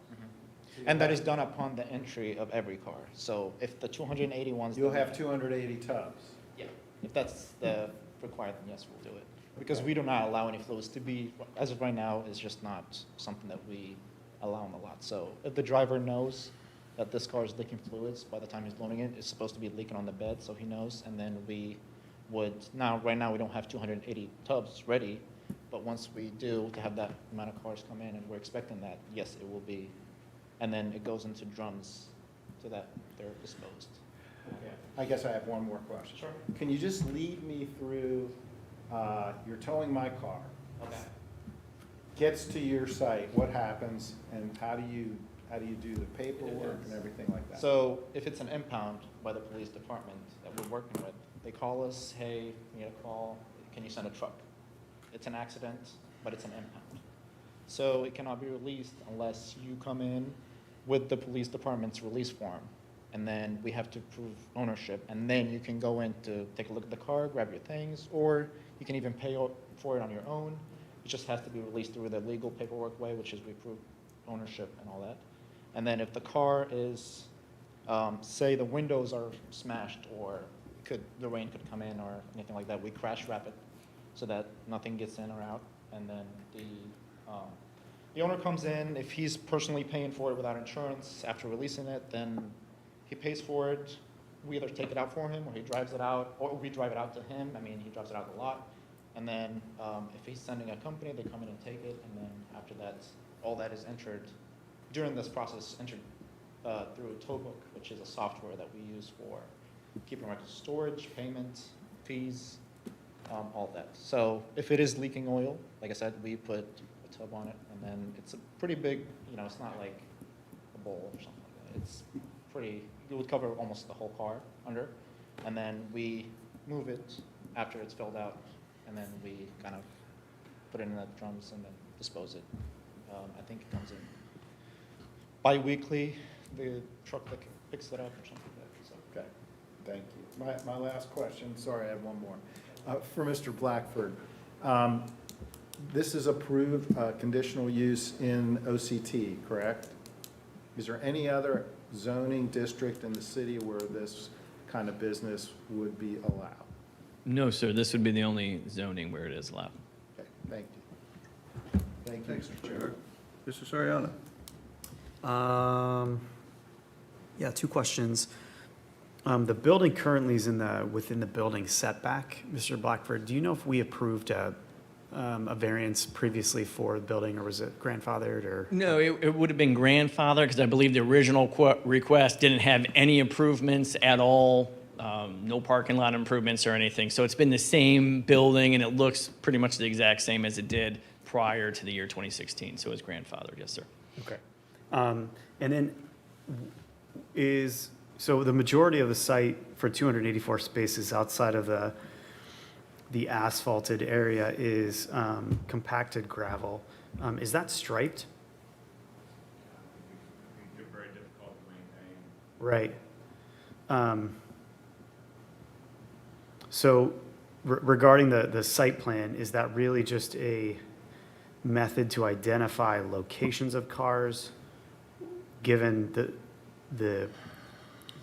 [SPEAKER 9] and that is done upon the entry of every car. So if the 280 ones.
[SPEAKER 5] You'll have 280 tubs.
[SPEAKER 9] Yeah, if that's the required, then yes, we'll do it. Because we do not allow any fluids to be, as of right now, it's just not something that we allow on the lot. So if the driver knows that this car is leaking fluids, by the time he's loading it, it's supposed to be leaking on the bed, so he knows. And then we would, right now, we don't have 280 tubs ready, but once we do, to have that amount of cars come in, and we're expecting that, yes, it will be. And then it goes into drums so that they're disposed.
[SPEAKER 5] Okay. I guess I have one more question.
[SPEAKER 9] Sure.
[SPEAKER 5] Can you just lead me through, you're towing my car,
[SPEAKER 9] Okay.
[SPEAKER 5] gets to your site, what happens, and how do you do the paperwork and everything like that?
[SPEAKER 9] So if it's an impound by the police department that we're working with, they call us, hey, we need a call, can you send a truck? It's an accident, but it's an impound. So it cannot be released unless you come in with the police department's release form. And then we have to prove ownership, and then you can go in to take a look at the car, grab your things, or you can even pay for it on your own. It just has to be released through the legal paperwork way, which is we prove ownership and all that. And then if the car is, say the windows are smashed, or the rain could come in or anything like that, we crash wrap it so that nothing gets in or out. And then the owner comes in. If he's personally paying for it without insurance after releasing it, then he pays for it. We either take it out for him, or he drives it out, or we drive it out to him. I mean, he drives it out the lot. And then if he's sending a company, they come in and take it. And then after that, all that is entered during this process, entered through a tow book, which is a software that we use for keeping records of storage, payments, fees, all that. So if it is leaking oil, like I said, we put a tub on it, and then it's a pretty big, it's not like a bowl or something like that. It's pretty, it would cover almost the whole car under. And then we move it after it's filled out, and then we kind of put it in the drums and then dispose it. I think it comes in bi-weekly, the truck that picks it up or something like that. So.
[SPEAKER 5] Okay, thank you. My last question, sorry, I have one more. For Mr. Blackford, this is approved conditional use in OCT, correct? Is there any other zoning district in the city where this kind of business would be allowed?
[SPEAKER 7] No, sir, this would be the only zoning where it is allowed.
[SPEAKER 5] Okay, thank you. Thank you,
[SPEAKER 1] Thanks,
[SPEAKER 5] Mr. Chair.
[SPEAKER 1] Mr. Soriano?
[SPEAKER 11] Yeah, two questions. The building currently is within the building setback. Mr. Blackford, do you know if we approved a variance previously for the building, or was it grandfathered, or?
[SPEAKER 7] No, it would have been grandfathered, because I believe the original request didn't have any improvements at all, no parking lot improvements or anything. So it's been the same building, and it looks pretty much the exact same as it did prior to the year 2016. So it's grandfathered, yes, sir. Okay.
[SPEAKER 11] And then so the majority of the site for 284 spaces outside of the asphalted area is compacted gravel. Is that striped?
[SPEAKER 8] It'd be very difficult to maintain.
[SPEAKER 11] Right. So regarding the site plan, is that really just a method to identify locations of cars, given the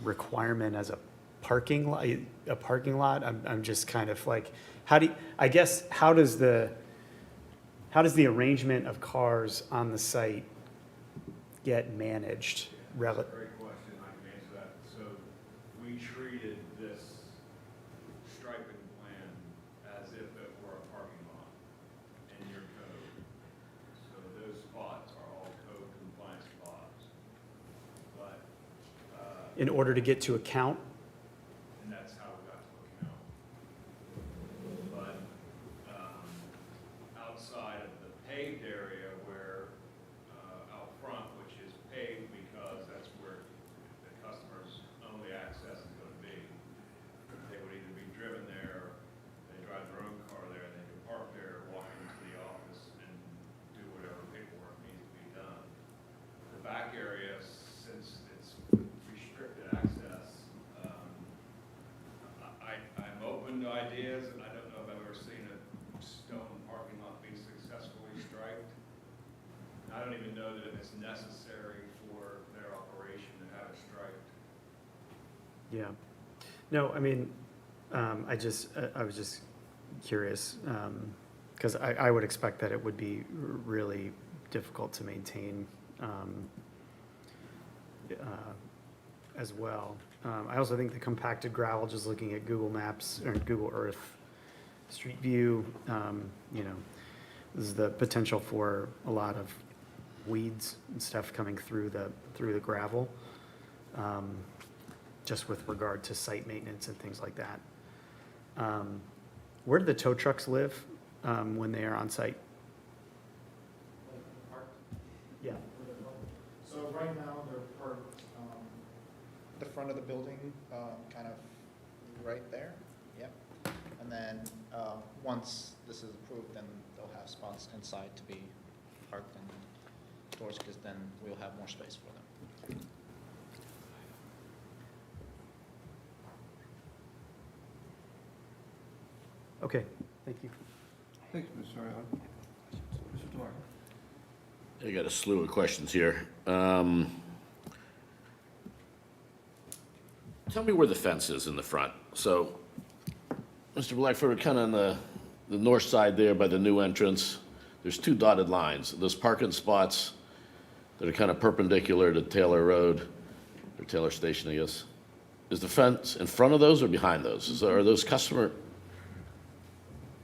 [SPEAKER 11] requirement as a parking lot? I'm just kind of like, how does the arrangement of cars on the site get managed?
[SPEAKER 8] That's a great question, I can answer that. So we treated this striping plan as if it were a parking lot in your code. So those spots are all code compliant spots. But,
[SPEAKER 11] In order to get to account?
[SPEAKER 8] and that's how we got to account. necessary for their operation to have it striped.
[SPEAKER 11] Yeah. No, I mean, I was just curious, because I would expect that it would be really difficult to maintain as well. I also think the compacted gravel, just looking at Google Maps or Google Earth Street View, there's the potential for a lot of weeds and stuff coming through the gravel, just with regard to site maintenance and things like that. Where do the tow trucks live when they are on site? Yeah.
[SPEAKER 9] So right now, they're parked, the front of the building, kind of right there, yep. And then, once this is approved, then they'll have spots inside to be parked and stores, because then we'll have more space for them.
[SPEAKER 11] Okay, thank you.
[SPEAKER 1] Thank you, Mr. Ariano. Mr. DeMarco.
[SPEAKER 4] I got a slew of questions here. Tell me where the fence is in the front. So, Mr. Blackford, kind of on the north side there by the new entrance, there's two dotted lines. Those parking spots that are kind of perpendicular to Taylor Road, or Taylor Station, I guess. Is the fence in front of those or behind those? Are those customer?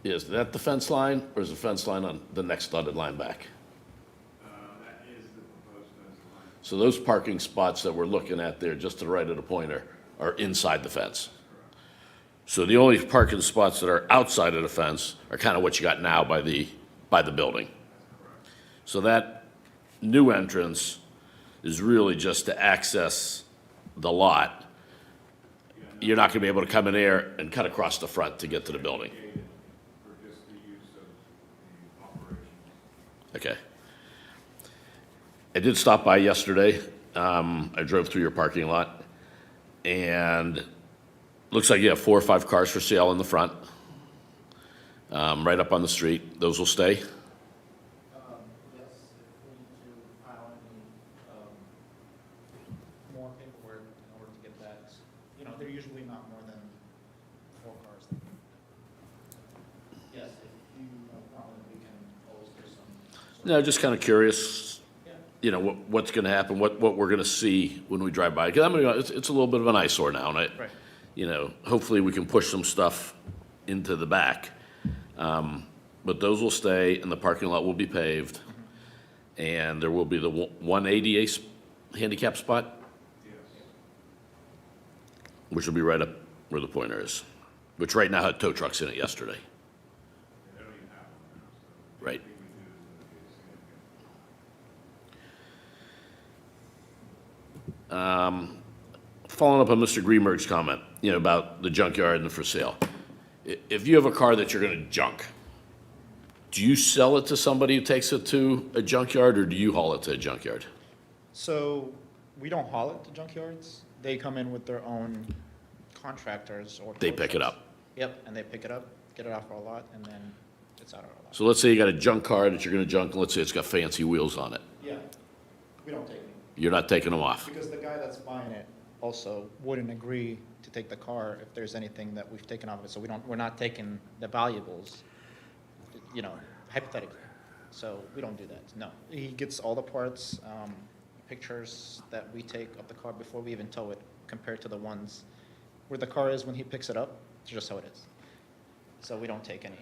[SPEAKER 4] Is that the fence line, or is the fence line on the next dotted line back?
[SPEAKER 8] That is the proposed fence line.
[SPEAKER 4] So those parking spots that we're looking at there, just to the right of the pointer, are inside the fence? So the only parking spots that are outside of the fence are kind of what you got now by the building? So that new entrance is really just to access the lot. You're not gonna be able to come in there and cut across the front to get to the building?
[SPEAKER 8] For just the use of the operations.
[SPEAKER 4] Okay. I did stop by yesterday. I drove through your parking lot, and looks like you have 4 or 5 cars for sale in the front, right up on the street. Those will stay?
[SPEAKER 9] Yes, if we need to file any, more paperwork in order to get that, they're usually not more than 4 cars. Yes, if you have a problem, we can always do some.
[SPEAKER 4] No, just kind of curious,
[SPEAKER 9] Yeah.
[SPEAKER 4] what's going to happen, what we're going to see when we drive by. Because it's a little bit of an eyesore now, and
[SPEAKER 9] Right.
[SPEAKER 4] hopefully we can push some stuff into the back. But those will stay, and the parking lot will be paved. And there will be the one ADA handicap spot,
[SPEAKER 8] Yes.
[SPEAKER 4] which will be right up where the pointer is, which right now had tow trucks in it yesterday.
[SPEAKER 8] They don't even have one now, so.
[SPEAKER 4] Right.
[SPEAKER 8] I think we do is gonna be significant.
[SPEAKER 4] Following up on Mr. Greenberg's comment, about the junkyard and the for sale. If you have a car that you're gonna junk, do you sell it to somebody who takes it to a junkyard, or do you haul it to a junkyard?
[SPEAKER 9] So we don't haul it to junkyards. They come in with their own contractors or.
[SPEAKER 4] They
[SPEAKER 9] tow
[SPEAKER 4] pick it
[SPEAKER 9] trucks.
[SPEAKER 4] up.
[SPEAKER 9] Yep, and they pick it up, get it off our lot, and then it's out of our lot.
[SPEAKER 4] So let's say you got a junk car that you're gonna junk, and let's say it's got fancy wheels on it.
[SPEAKER 9] Yeah, we don't take any.
[SPEAKER 4] You're not taking them off.
[SPEAKER 9] Because the guy that's buying it also wouldn't agree to take the car if there's anything that we've taken off of it. So we're not taking the valuables, hypothetically. So we don't do that, no. He gets all the parts, pictures that we take of the car before we even tow it, compared to the ones where the car is when he picks it up, it's just how it is. So we don't take any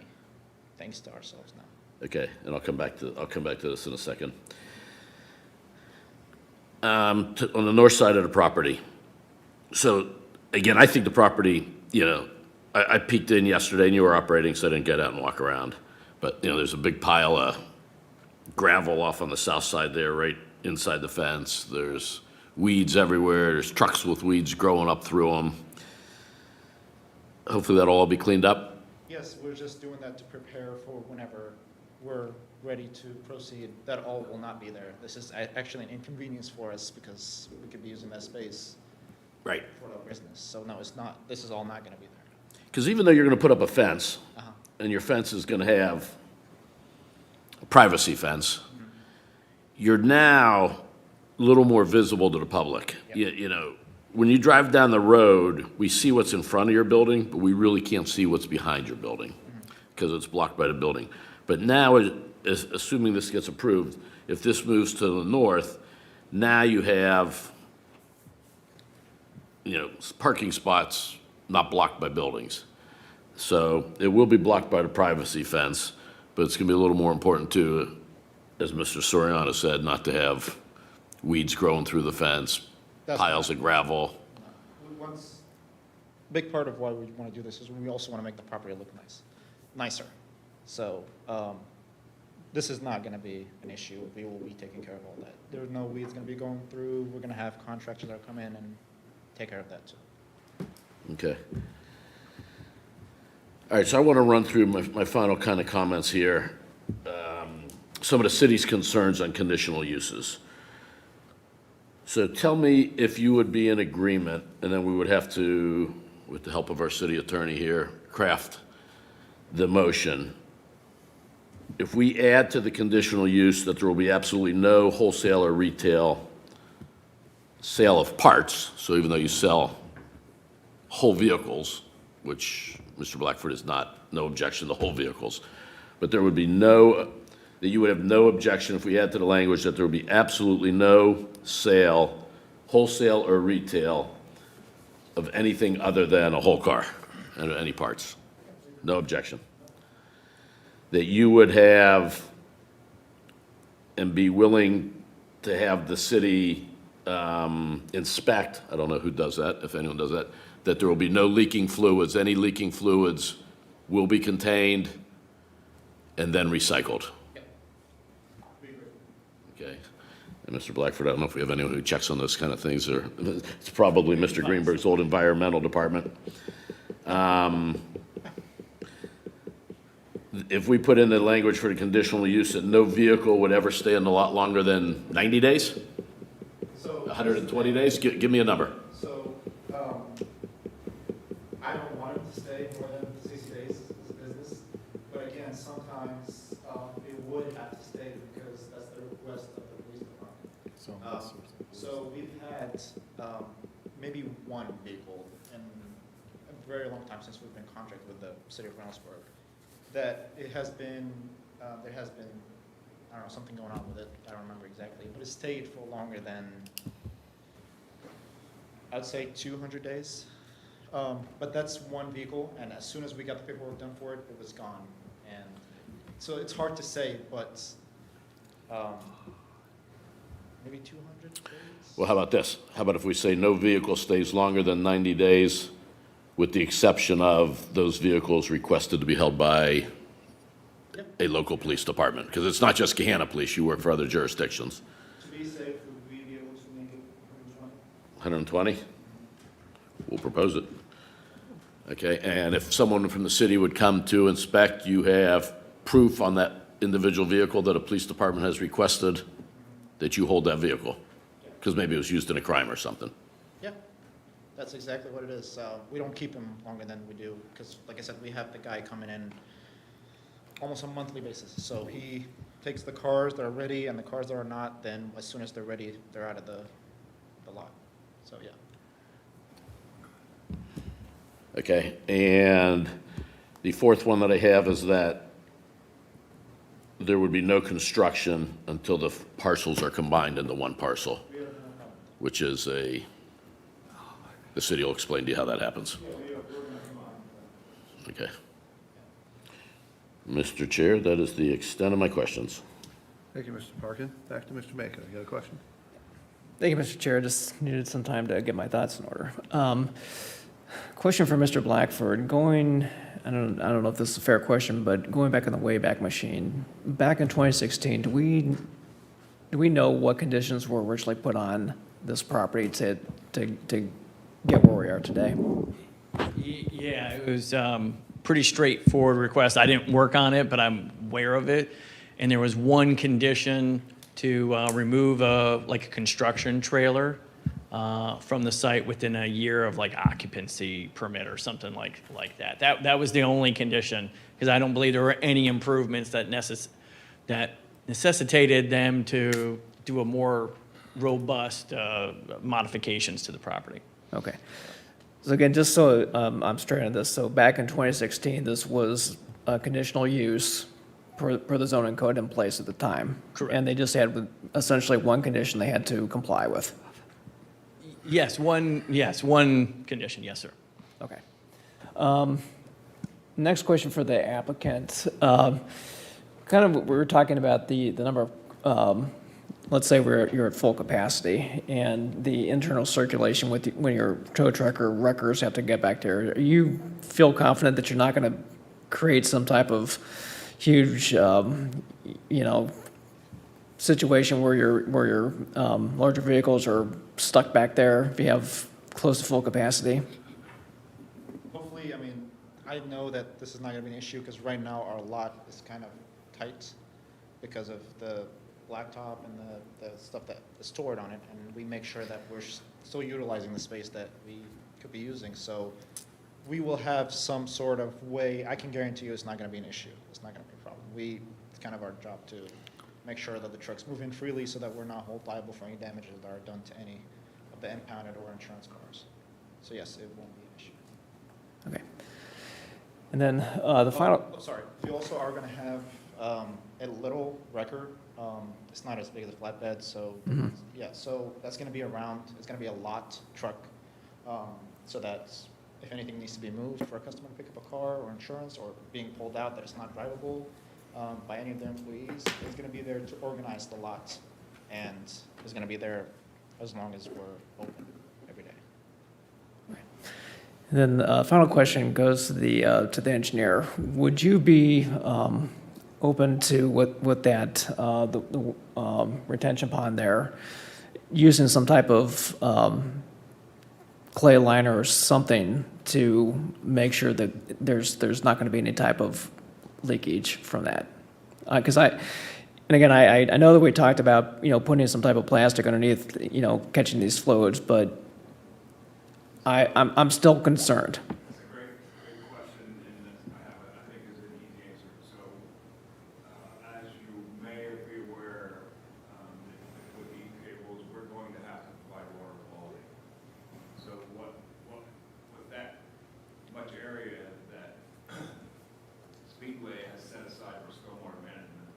[SPEAKER 9] things to ourselves now.
[SPEAKER 4] Okay, and I'll come back to this in a second. On the north side of the property, so, again, I think the property, I peeked in yesterday and you were operating, so I didn't get out and walk around. But, there's a big pile of gravel off on the south side there, right inside the fence. There's weeds everywhere. There's trucks with weeds growing up through them. Hopefully that'll all be cleaned up.
[SPEAKER 9] Yes, we're just doing that to prepare for whenever we're ready to proceed. That all will not be there. This is actually an inconvenience for us because we could be using that space
[SPEAKER 4] Right.
[SPEAKER 9] for our business. So no, it's not, this is all not gonna be there.
[SPEAKER 4] Because even though you're going to put up a fence,
[SPEAKER 9] Uh-huh.
[SPEAKER 4] and your fence is going to have a privacy fence, you're now little more visible to the public. You know, when you drive down the road, we see what's in front of your building, but we really can't see what's behind your building because it's blocked by the building. But now, assuming this gets approved, if this moves to the north, now you have, you know, parking spots not blocked by buildings. So it will be blocked by the privacy fence, but it's going to be a little more important too, as Mr. Soriano said, not to have weeds growing through the fence,
[SPEAKER 9] That's
[SPEAKER 4] piles of gravel.
[SPEAKER 9] Big part of why we want to do this is we also want to make the property look nicer. So, this is not going to be an issue. We will be taking care of all that. There's no weeds going to be going through. We're going to have contractors that come in and take care of that too.
[SPEAKER 4] Okay. All right, so I want to run through my final kind of comments here. Some of the city's concerns on conditional uses. So tell me if you would be in agreement, and then we would have to, with the help of our city attorney here, craft the motion. If we add to the conditional use that there will be absolutely no wholesale or retail sale of parts, so even though you sell whole vehicles, which Mr. Blackford is not, no objection to whole vehicles, but there would be no, that you would have no objection if we add to the language that there would be absolutely no sale, wholesale or retail, of anything other than a whole car and any parts. No objection. That you would have and be willing to have the city inspect, I don't know who does that, if anyone does that, that there will be no leaking fluids. Any leaking fluids will be contained and then recycled. Okay. And Mr. Blackford, I don't know if we have anyone who checks on those kind of things, or it's probably Mr. Greenberg's old environmental department. If we put in the language for the conditional use that no vehicle would ever stay in the lot longer than 90 days?
[SPEAKER 5] So,
[SPEAKER 4] 120 days? Give me a number.
[SPEAKER 5] so, I don't want it to stay more than 60 days as a business, but again, sometimes, it would have to stay because that's the request of the police department. So we've had, maybe one vehicle in a very long time since we've been contracted with the city of Reynoldsburg, that it has been, there has been, I don't know, something going on with it, I don't remember exactly, but it stayed for longer than, I'd say 200 days. But that's one vehicle, and as soon as we got the paperwork done for it, it was gone. And so it's hard to say, but maybe 200 days?
[SPEAKER 4] Well, how about this? How about if we say no vehicle stays longer than 90 days, with the exception of those vehicles requested to be held by a local police department? Because it's not just Gahanna Police, you work for other jurisdictions.
[SPEAKER 5] To be safe, would we be able to make it
[SPEAKER 4] 120? We'll propose it. Okay, and if someone from the city would come to inspect, you have proof on that individual vehicle that a police department has requested that you hold that vehicle? Because maybe it was used in a crime or something.
[SPEAKER 9] Yeah, that's exactly what it is. We don't keep them longer than we do, because like I said, we have the guy coming in almost on a monthly basis. So he takes the cars that are ready and the cars that are not, then as soon as they're ready, they're out of the lot. So, yeah.
[SPEAKER 4] Okay, and the fourth one that I have is that there would be no construction until the parcels are combined into one parcel, which is the city will explain to you how that happens. Okay. Mr. Chair, that is the extent of my questions.
[SPEAKER 1] Thank you, Mr. Parkin. Back to Mr. Macon. You got a question?
[SPEAKER 3] Thank you, Mr. Chair. Just needed some time to get my thoughts in order. Question for Mr. Blackford. I don't know if this is a fair question, but going back in the Wayback Machine, back in 2016, do we know what conditions were originally put on this property to get where we are today?
[SPEAKER 7] Yeah, it was pretty straightforward request. I didn't work on it, but I'm aware of it. And there was one condition to remove a construction trailer from the site within a year of occupancy permit or something like that. That was the only condition, because I don't believe there were any improvements that necessitated them to do a more robust modifications to the property.
[SPEAKER 3] Okay. So again, just so I'm straight on this, so back in 2016, this was a conditional use per the zoning code in place at the time?
[SPEAKER 7] Correct.
[SPEAKER 3] And they just had essentially one condition they had to comply with?
[SPEAKER 7] Yes, one condition, yes, sir.
[SPEAKER 3] Okay. Next question for the applicant. Kind of, we were talking about the number of, let's say you're at full capacity and the internal circulation when your tow truck or wreckers have to get back there. You feel confident that you're not going to create some type of huge, situation where your larger vehicles are stuck back there if you have close to full capacity?
[SPEAKER 9] Hopefully, I mean, I know that this is not gonna be an issue, because right now our lot is kind of tight because of the blacktop and the stuff that is stored on it, and we make sure that we're still utilizing the space that we could be using, so we will have some sort of way. I can guarantee you it's not gonna be an issue, it's not gonna be a problem. It's kind of our job to make sure that the trucks move in freely so that we're not held liable for any damages that are done to any of the impounded or insurance cars. So yes, it won't be an issue.
[SPEAKER 3] Okay. And then the final,
[SPEAKER 9] Oh, sorry, we also are gonna have a little wrecker. It's not as big as a flatbed, so, yeah, so that's gonna be around, it's gonna be a lot truck, so that if anything needs to be moved for a customer to pick up a car or insurance or being pulled out that it's not drivable by any of their employees, it's gonna be there to organize the lot, and it's gonna be there as long as we're open every day.
[SPEAKER 3] and then final question goes to the engineer. Would you be open to with that the retention pond there, using some type of clay liner or something to make sure that there's not going to be any type of leakage from that? Because and again, I know that we talked about, putting some type of plastic underneath, catching these fluids, but I'm still concerned.
[SPEAKER 8] That's a great question, and I think is an easy answer. So, as you may be aware, with the cables, we're going to have to provide water quality. So with that much area that Speedway has set aside for stormwater management,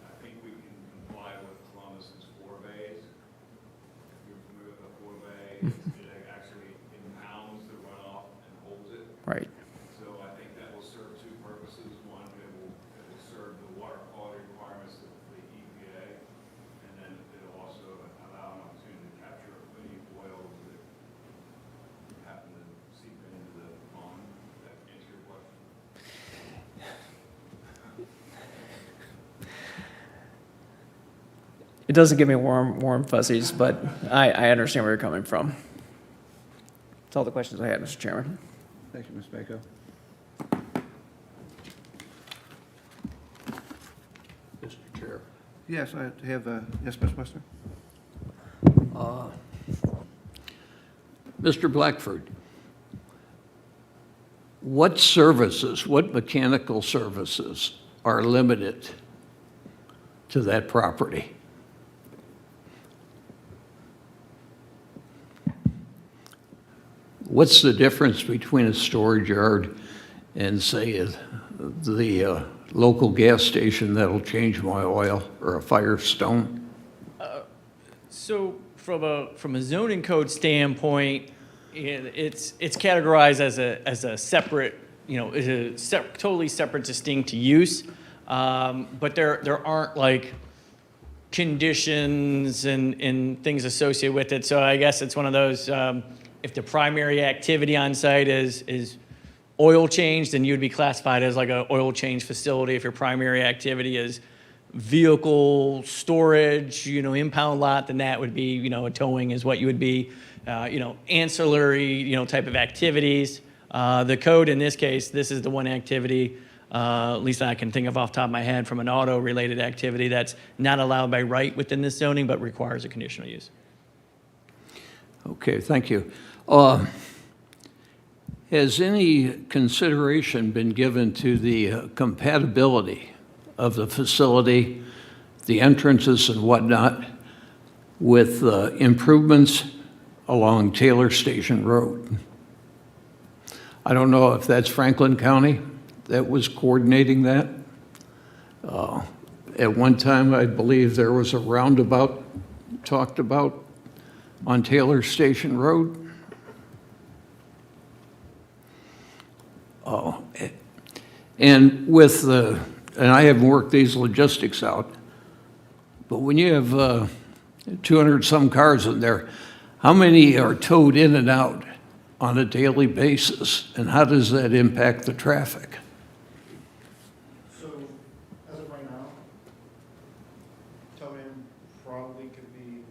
[SPEAKER 8] I think we can comply with Columbus's 4 bays. If you're familiar with a 4 bay, it actually impounds the runoff and holds it.
[SPEAKER 3] Right.
[SPEAKER 8] So I think that will serve 2 purposes. One, it will serve the water quality requirements of the EPA, and then it'll also allow an opportunity to capture any oils that happen to seep into the pond. That answer your question?
[SPEAKER 3] It doesn't give me warm fuzzies, but I understand where you're coming from. That's all the questions I had, Mr. Chairman.
[SPEAKER 1] Thank you, Ms. Bako.
[SPEAKER 10] Mr. Chair.
[SPEAKER 1] Yes, I have, yes, Ms. Wester?
[SPEAKER 10] Mr. Blackford, what mechanical services are limited to that property? What's the difference between a storage yard and, say, the local gas station that'll change my oil, or a Firestone?
[SPEAKER 7] So from a zoning code standpoint, it's categorized as a separate, totally separate, distinct use. But there aren't like conditions and things associated with it. So I guess it's one of those, if the primary activity on site is oil change, then you'd be classified as like an oil change facility. If your primary activity is vehicle storage, impound lot, then that would be, a towing is what you would be, ancillary, type of activities. The code in this case, this is the one activity, at least I can think of off the top of my head, from an auto-related activity that's not allowed by right within this zoning, but requires a conditional use.
[SPEAKER 10] Okay, thank you. Has any consideration been given to the compatibility of the facility, the entrances and whatnot, with improvements along Taylor Station Road. I don't know if that's Franklin County that was coordinating that. At one time, I believe there was a roundabout talked about on Taylor Station Road. And with and I haven't worked these logistics out, but when you have 200-some cars in there, how many are towed in and out on a daily basis, and how does that impact the traffic?
[SPEAKER 5] So, as of right now, tow-in probably could be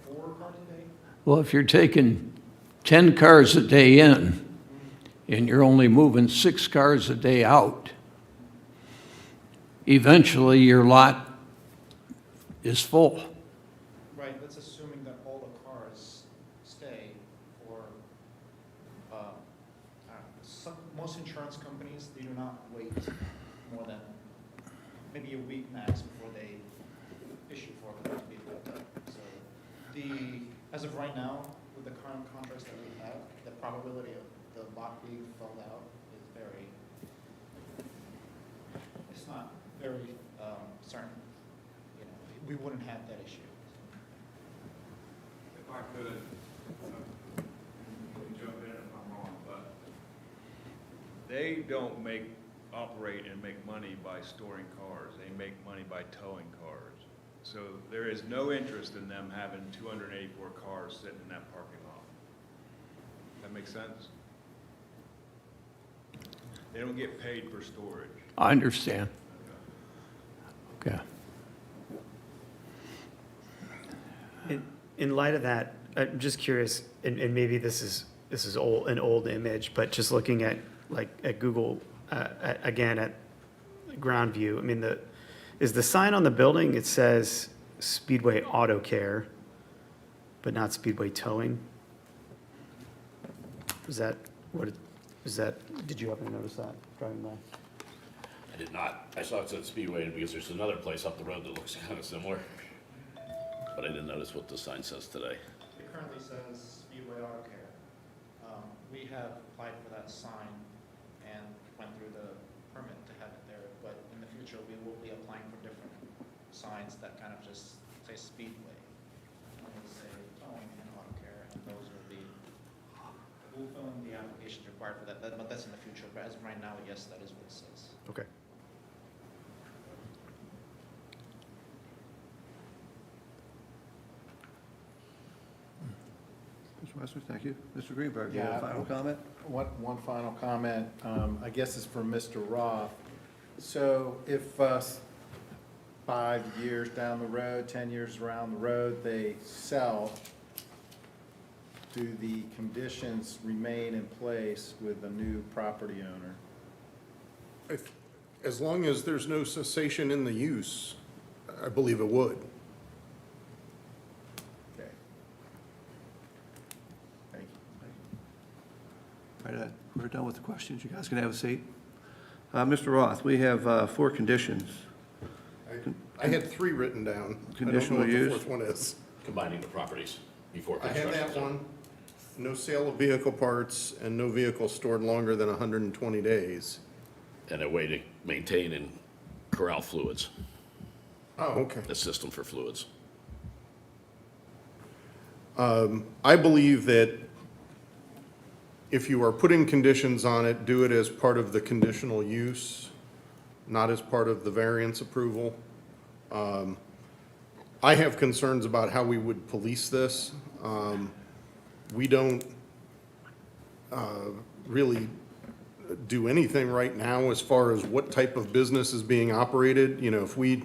[SPEAKER 5] 4 cars a day.
[SPEAKER 10] Well, if you're taking 10 cars a day in, and you're only moving 6 cars a day out, eventually your lot is full.
[SPEAKER 9] Right, that's assuming that all the cars stay for, most insurance companies, they do not wait more than maybe a week max before they issue for a car to be picked up. So as of right now, with the current contracts that we have, the probability of the lot being filled out is it's not very certain. You know, we wouldn't have that issue.
[SPEAKER 8] If I could, jump in if I'm wrong, but they don't operate and make money by storing cars. They make money by towing cars. So there is no interest in them having 284 cars sitting in that parking lot. That make sense? They don't get paid for storage.
[SPEAKER 10] I understand. Okay.
[SPEAKER 11] In light of that, I'm just curious, and maybe this is an old image, but just looking at, like, at Google, again, at ground view, I mean, is the sign on the building, it says Speedway Auto Care, but not Speedway Towing? Is that, did you happen to notice that driving by?
[SPEAKER 4] I did not. I saw it said Speedway because there's another place up the road that looks kind of similar. But I didn't notice what the sign says today.
[SPEAKER 9] It currently says Speedway Auto Care. We have applied for that sign and went through the permit to have it there, but in the future, we will be applying for different signs that kind of just say Speedway. And will say towing and auto care, and those will be, we'll fill in the applications required for that, but that's in the future. But as of right now, yes, that is what it says.
[SPEAKER 11] Okay.
[SPEAKER 1] Mr. Wessler, thank you. Mr. Greenberg, you have a
[SPEAKER 5] Yeah.
[SPEAKER 1] final comment?
[SPEAKER 5] One final comment, I guess it's for Mr. Roth. So if 5 years down the road, 10 years around the road, they sell, do the conditions remain in place with the new property owner?
[SPEAKER 6] As long as there's no cessation in the use, I believe it would.
[SPEAKER 5] Okay. Thank you.
[SPEAKER 1] All right, we're done with the questions. You guys can have a seat. Mr. Roth, we have 4 conditions.
[SPEAKER 6] I had 3 written down.
[SPEAKER 1] Conditional
[SPEAKER 6] I don't know
[SPEAKER 1] use?
[SPEAKER 6] what the 4th one is.
[SPEAKER 4] Combining the properties before
[SPEAKER 6] I
[SPEAKER 4] construction.
[SPEAKER 6] had that one. No sale of vehicle parts and no vehicle stored longer than 120 days.
[SPEAKER 4] And a way to maintain and corral fluids,
[SPEAKER 6] Oh, okay.
[SPEAKER 4] a system for fluids.
[SPEAKER 6] I believe that if you are putting conditions on it, do it as part of the conditional use, not as part of the variance approval. I have concerns about how we would police this. We don't really do anything right now as far as what type of business is being operated. You know, if we,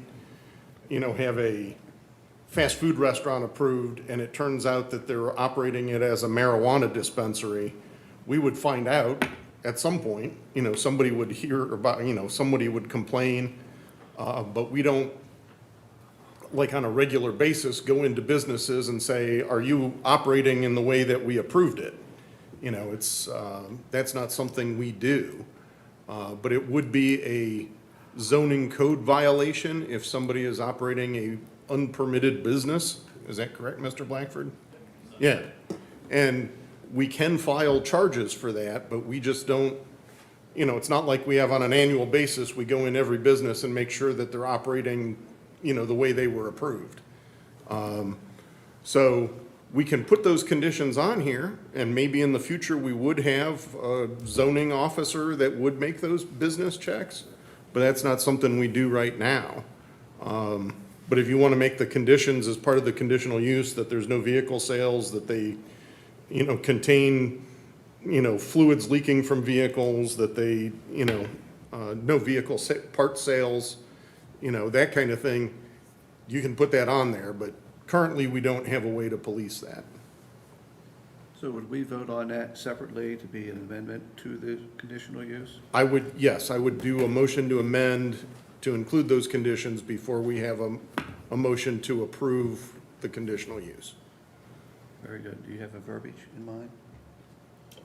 [SPEAKER 6] have a fast food restaurant approved and it turns out that they're operating it as a marijuana dispensary, we would find out at some point, somebody would hear about, somebody would complain, but we don't, like on a regular basis, go into businesses and say, are you operating in the way that we approved it? That's not something we do. But it would be zoning code violation if somebody is operating a unpermitted business. Is that correct, Mr. Blackford? Yeah. And we can file charges for that, but we just don't, it's not like we have on an annual basis, we go in every business and make sure that they're operating, the way they were approved. So we can put those conditions on here, and maybe in the future, we would have a zoning officer that would make those business checks, but that's not something we do right now. But if you want to make the conditions as part of the conditional use, that there's no vehicle sales, that they, contain, fluids leaking from vehicles, that they, no vehicle part sales, that kind of thing, you can put that on there, but currently, we don't have a way to police that.
[SPEAKER 1] So would we vote on that separately to be an amendment to the conditional use?
[SPEAKER 6] Yes, I would do a motion to amend to include those conditions before we have a motion to approve the conditional use.
[SPEAKER 1] Very good. Do you have a verbiage in mind?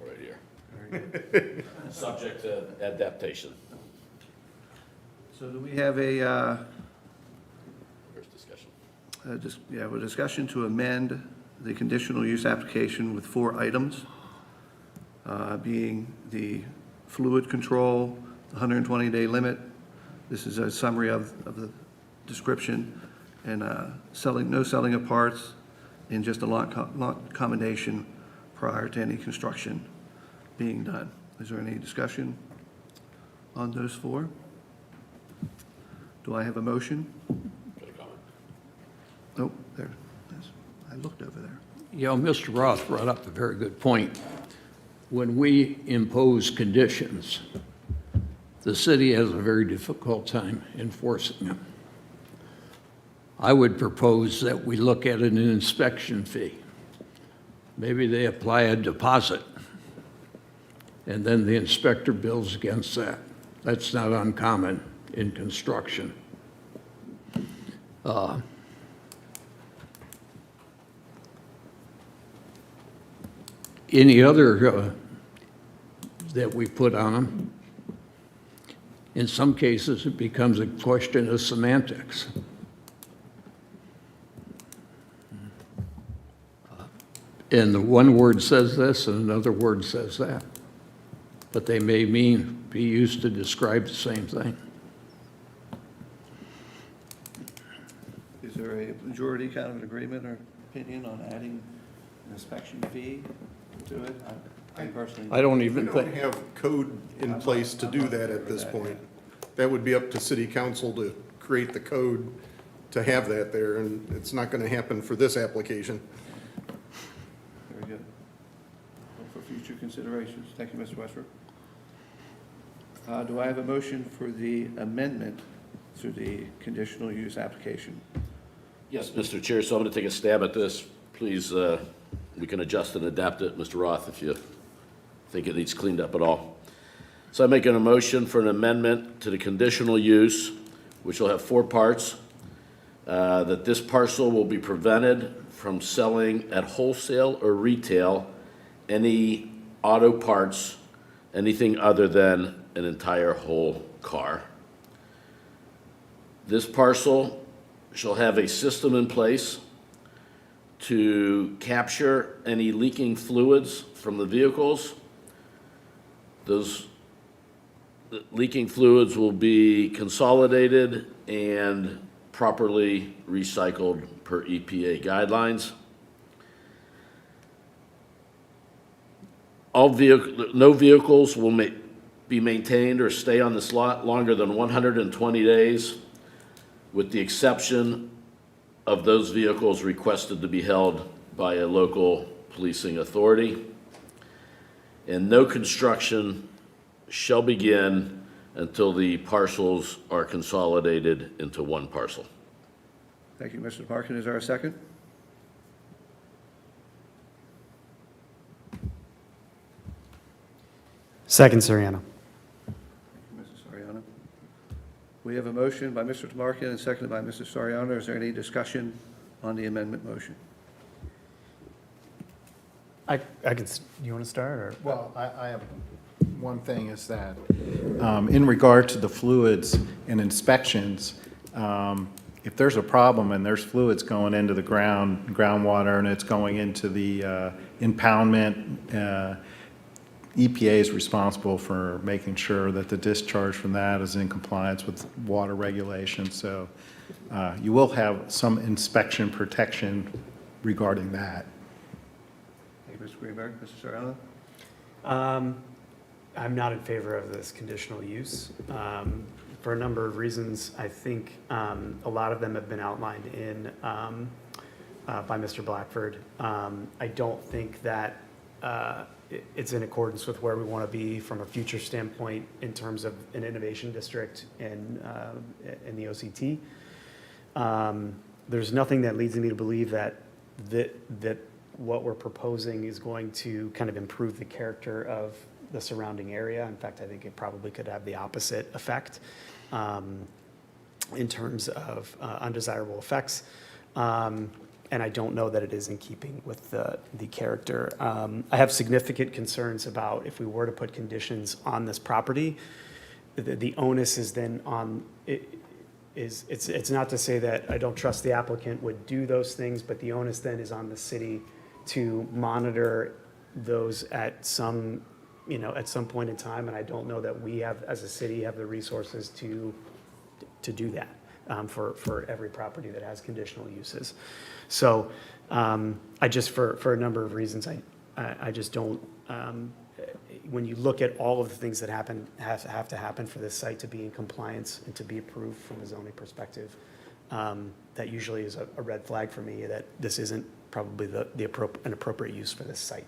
[SPEAKER 4] Right here.
[SPEAKER 1] Very good.
[SPEAKER 4] Subject to adaptation.
[SPEAKER 1] So do we have a,
[SPEAKER 4] First discussion.
[SPEAKER 1] a discussion to amend the conditional use application with 4 items, being the fluid control, the 120-day limit. This is a summary of the description, and no selling of parts, and just a lot accommodation prior to any construction being done. Is there any discussion on those 4? Do I have a motion?
[SPEAKER 4] Got a comment?
[SPEAKER 1] Nope, there. Yes, I looked over there.
[SPEAKER 10] Mr. Roth brought up a very good point. When we impose conditions, the city has a very difficult time enforcing them. I would propose that we look at an inspection fee. Maybe they apply a deposit, and then the inspector bills against that. That's not uncommon in construction. Any other that we put on them, in some cases, it becomes a question of semantics. And the one word says this and another word says that. But they may be used to describe the same thing.
[SPEAKER 1] Is there a majority kind of an agreement or opinion on adding an inspection fee to it? I personally.
[SPEAKER 10] I don't
[SPEAKER 6] We
[SPEAKER 10] even
[SPEAKER 6] don't
[SPEAKER 10] think,
[SPEAKER 6] have code in place to do that at this point. That would be up to city council to create the code to have that there, and it's not going to happen for this application.
[SPEAKER 1] Very good. Well, for future considerations. Thank you, Mr. Westbrook. Do I have a motion for the amendment to the conditional use application?
[SPEAKER 4] Yes, Mr. Chair, so I'm going to take a stab at this. Please, we can adjust and adapt it, Mr. Roth, if you think it needs cleaned up at all. So I'm making a motion for an amendment to the conditional use, which will have 4 parts, that this parcel will be prevented from selling at wholesale or retail any auto parts, anything other than an entire whole car. This parcel shall have a system in place to capture any leaking fluids from the vehicles. Those leaking fluids will be consolidated and properly recycled per EPA guidelines. No vehicles will be maintained or stay on this lot longer than 120 days, with the exception of those vehicles requested to be held by a local policing authority. And no construction shall begin until the parcels are consolidated into one parcel.
[SPEAKER 1] Thank you, Mr. Parkin. Is there a second?
[SPEAKER 11] Second, Soriano.
[SPEAKER 1] Mrs. Soriano. We have a motion by Mr. Tamarkin and seconded by Mrs. Soriano. Is there any discussion on the amendment motion?
[SPEAKER 11] I can, you want to start, or?
[SPEAKER 5] Well, I have one thing is that, in regard to the fluids and inspections, if there's a problem and there's fluids going into the groundwater, and it's going into the impoundment, EPA is responsible for making sure that the discharge from that is in compliance with water regulations. So you will have some inspection protection regarding that.
[SPEAKER 1] Thank you, Mr. Greenberg. Mr. Soriano?
[SPEAKER 11] I'm not in favor of this conditional use for a number of reasons. I think a lot of them have been outlined in by Mr. Blackford. I don't think that it's in accordance with where we want to be from a future standpoint in terms of an innovation district in the OCT. There's nothing that leads me to believe that what we're proposing is going to kind of improve the character of the surrounding area. In fact, I think it probably could have the opposite effect in terms of undesirable effects. And I don't know that it is in keeping with the character. I have significant concerns about if we were to put conditions on this property, the onus is then on, it's not to say that I don't trust the applicant would do those things, but the onus then is on the city to monitor those at some point in time. And I don't know that we have, as a city, have the resources to do that for every property that has conditional uses. So I just, for a number of reasons, I just don't, when you look at all of the things that have to happen for this site to be in compliance and to be approved from a zoning perspective, that usually is a red flag for me that this isn't probably an appropriate use for this site.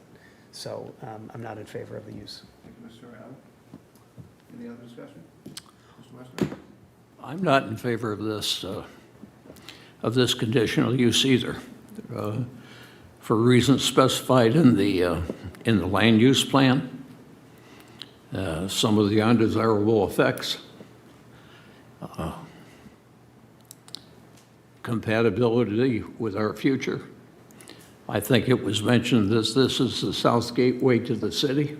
[SPEAKER 11] So I'm not in favor of the use.
[SPEAKER 1] Thank you, Mr. Soriano. Any other discussion? Mr. Wester?
[SPEAKER 10] I'm not in favor of this conditional use either, for reasons specified in the land use plan. Some of the undesirable effects, compatibility with our future. I think it was mentioned this is the south gateway to the city.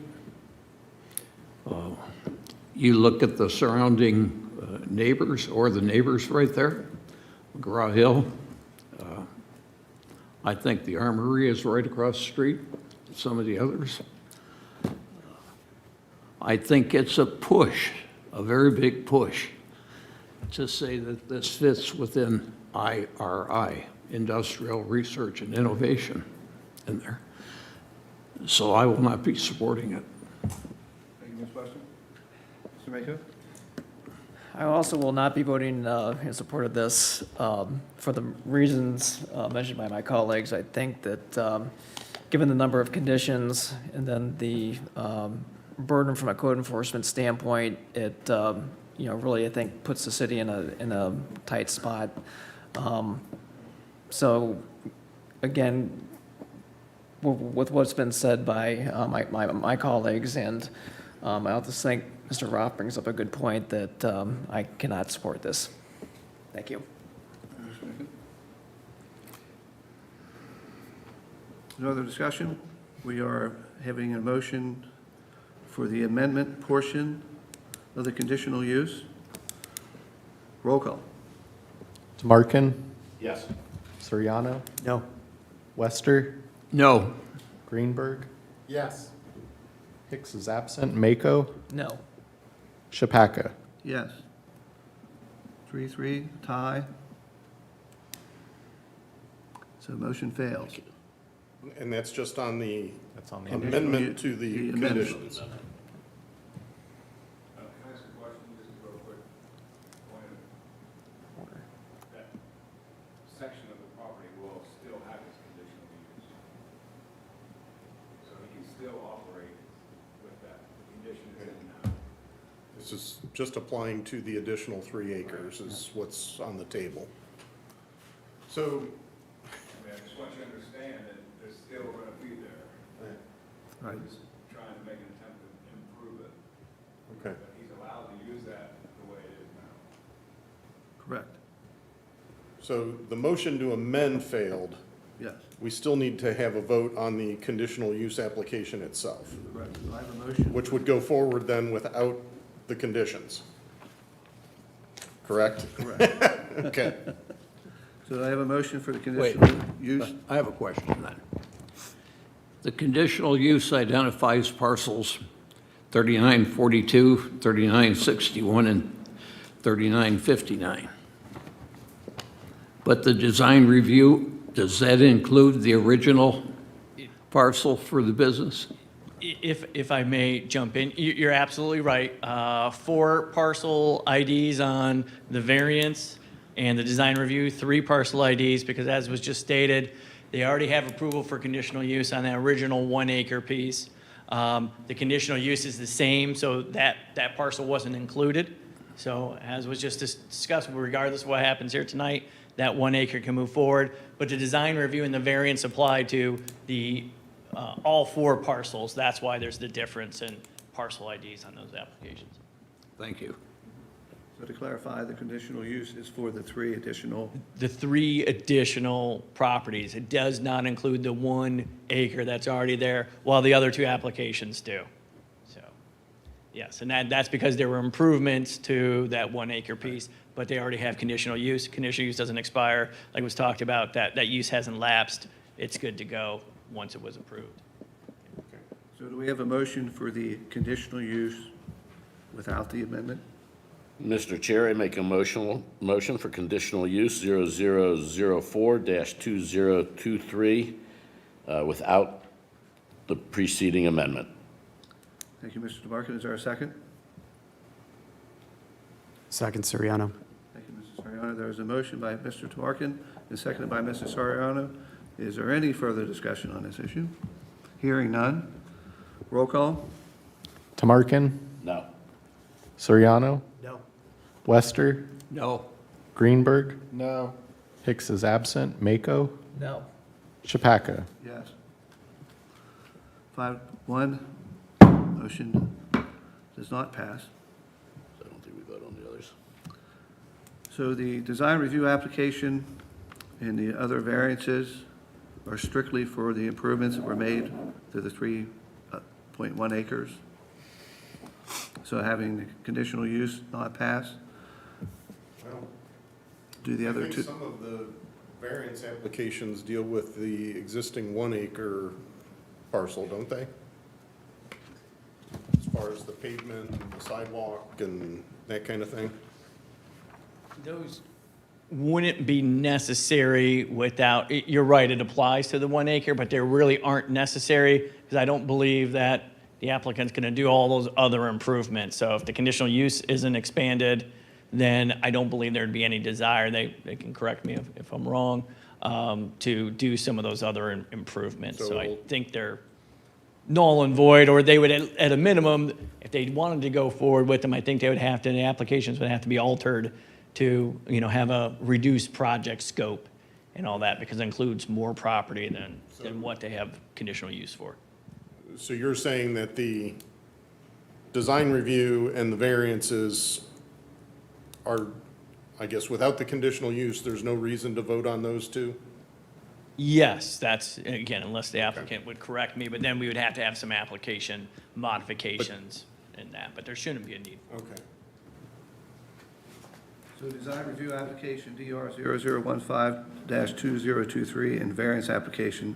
[SPEAKER 10] You look at the surrounding neighbors, or the neighbors right there, McGraw Hill. I think the Armory is right across the street, some of the others. I think it's a push, a very big push, to say that this fits within IRI, Industrial Research and Innovation, in there. So I will not be supporting it.
[SPEAKER 1] Thank you, Ms. Wester. Mr. Mako?
[SPEAKER 3] I also will not be voting in support of this for the reasons mentioned by my colleagues. I think that given the number of conditions and then the burden from a code enforcement standpoint, it really, I think, puts the city in a tight spot. So again, with what's been said by my colleagues, and I also think Mr. Roth brings up a good point that I cannot support this. Thank you.
[SPEAKER 1] No other discussion? We are having a motion for the amendment portion of the conditional use. Roll call.
[SPEAKER 12] Markin,
[SPEAKER 4] Yes.
[SPEAKER 12] Soriano,
[SPEAKER 11] No.
[SPEAKER 12] Wester,
[SPEAKER 10] No.
[SPEAKER 12] Greenberg,
[SPEAKER 5] Yes.
[SPEAKER 12] Hicks is absent, Mako,
[SPEAKER 3] No.
[SPEAKER 12] Chapaca.
[SPEAKER 1] Yes. 3-3, tie. So motion fails.
[SPEAKER 6] And that's just on the
[SPEAKER 12] That's on the
[SPEAKER 6] amendment to the
[SPEAKER 1] amendment.
[SPEAKER 6] conditions.
[SPEAKER 8] Can I ask a question, just real quick? That section of the property will still have its conditional use. So he can still operate with that condition it's in now.
[SPEAKER 6] This is just applying to the additional 3 acres is what's on the table. So,
[SPEAKER 8] I just want you to understand that they're still going to be there.
[SPEAKER 1] Right.
[SPEAKER 8] Just trying to make an attempt to improve it.
[SPEAKER 6] okay.
[SPEAKER 8] But he's allowed to use that the way it is now.
[SPEAKER 1] Correct.
[SPEAKER 6] So the motion to amend failed,
[SPEAKER 1] Yes,
[SPEAKER 6] We still need to have a vote on the conditional use application itself,
[SPEAKER 1] correct. Do I have a motion?
[SPEAKER 6] which would go forward then without the conditions. Correct?
[SPEAKER 1] Correct.
[SPEAKER 6] Okay.
[SPEAKER 1] So do I have a motion for the conditional use?
[SPEAKER 10] I have a question then. The conditional use identifies parcels 3942, 3961, and 3959. But the design review, does that include the original parcel for the business?
[SPEAKER 7] If I may jump in, you're absolutely right. 4 parcel IDs on the variance and the design review, 3 parcel IDs, because as was just stated, they already have approval for conditional use on that original 1 acre piece. The conditional use is the same, so that parcel wasn't included. So as was just discussed, regardless of what happens here tonight, that 1 acre can move forward. But the design review and the variance apply to the all 4 parcels. That's why there's the difference in parcel IDs on those applications.
[SPEAKER 10] Thank you.
[SPEAKER 1] So to clarify, the conditional use is for the 3 additional,
[SPEAKER 7] The 3 additional properties. It does not include the 1 acre that's already there, while the other 2 applications do. So, yes, and that's because there were improvements to that 1 acre piece, but they already have conditional use. Conditional use doesn't expire, like was talked about, that use hasn't lapsed. It's good to go once it was approved.
[SPEAKER 1] so do we have a motion for the conditional use without the amendment?
[SPEAKER 4] Mr. Chair, I make a motion for conditional use 0004-2023 without the preceding amendment.
[SPEAKER 1] Thank you, Mr. DeMarco. Is there a second?
[SPEAKER 11] Second, Soriano.
[SPEAKER 1] Thank you, Mrs. Soriano. There is a motion by Mr. Tamarkin and seconded by Mrs. Soriano. Is there any further discussion on this issue? Hearing none. Roll call?
[SPEAKER 12] Tamarkin,
[SPEAKER 4] No.
[SPEAKER 12] Soriano,
[SPEAKER 11] No.
[SPEAKER 12] Wester,
[SPEAKER 10] No.
[SPEAKER 12] Greenberg,
[SPEAKER 5] No.
[SPEAKER 12] Hicks is absent, Mako,
[SPEAKER 3] No.
[SPEAKER 12] Chapaca.
[SPEAKER 1] Yes. 5-1. Motion does not pass.
[SPEAKER 4] I don't think we vote on the others.
[SPEAKER 1] So the design review application and the other variances are strictly for the improvements that were made to the 3.1 acres. So having the conditional use not pass,
[SPEAKER 6] Well,
[SPEAKER 1] do the
[SPEAKER 6] I
[SPEAKER 1] other
[SPEAKER 6] think
[SPEAKER 1] two.
[SPEAKER 6] some of the variance applications deal with the existing 1 acre parcel, don't they? As far as the pavement, and the sidewalk, and that kind of thing?
[SPEAKER 7] Those wouldn't be necessary without, you're right, it applies to the 1 acre, but they really aren't necessary because I don't believe that the applicant's going to do all those other improvements. So if the conditional use isn't expanded, then I don't believe there'd be any desire, they can correct me if I'm wrong, to do some of those other improvements. So I
[SPEAKER 6] So-
[SPEAKER 7] think they're null and void, or they would, at a minimum, if they wanted to go forward with them, I think they would have to, the applications would have to be altered to, have a reduced project scope and all that, because it includes more property than what they have conditional use for.
[SPEAKER 6] So you're saying that the design review and the variances are, I guess, without the conditional use, there's no reason to vote on those 2?
[SPEAKER 7] Yes, that's, again, unless the applicant would correct me, but then we would have to have some application modifications in that, but there shouldn't be a need.
[SPEAKER 6] Okay.
[SPEAKER 1] So design review application DR 0015-2023 and variance application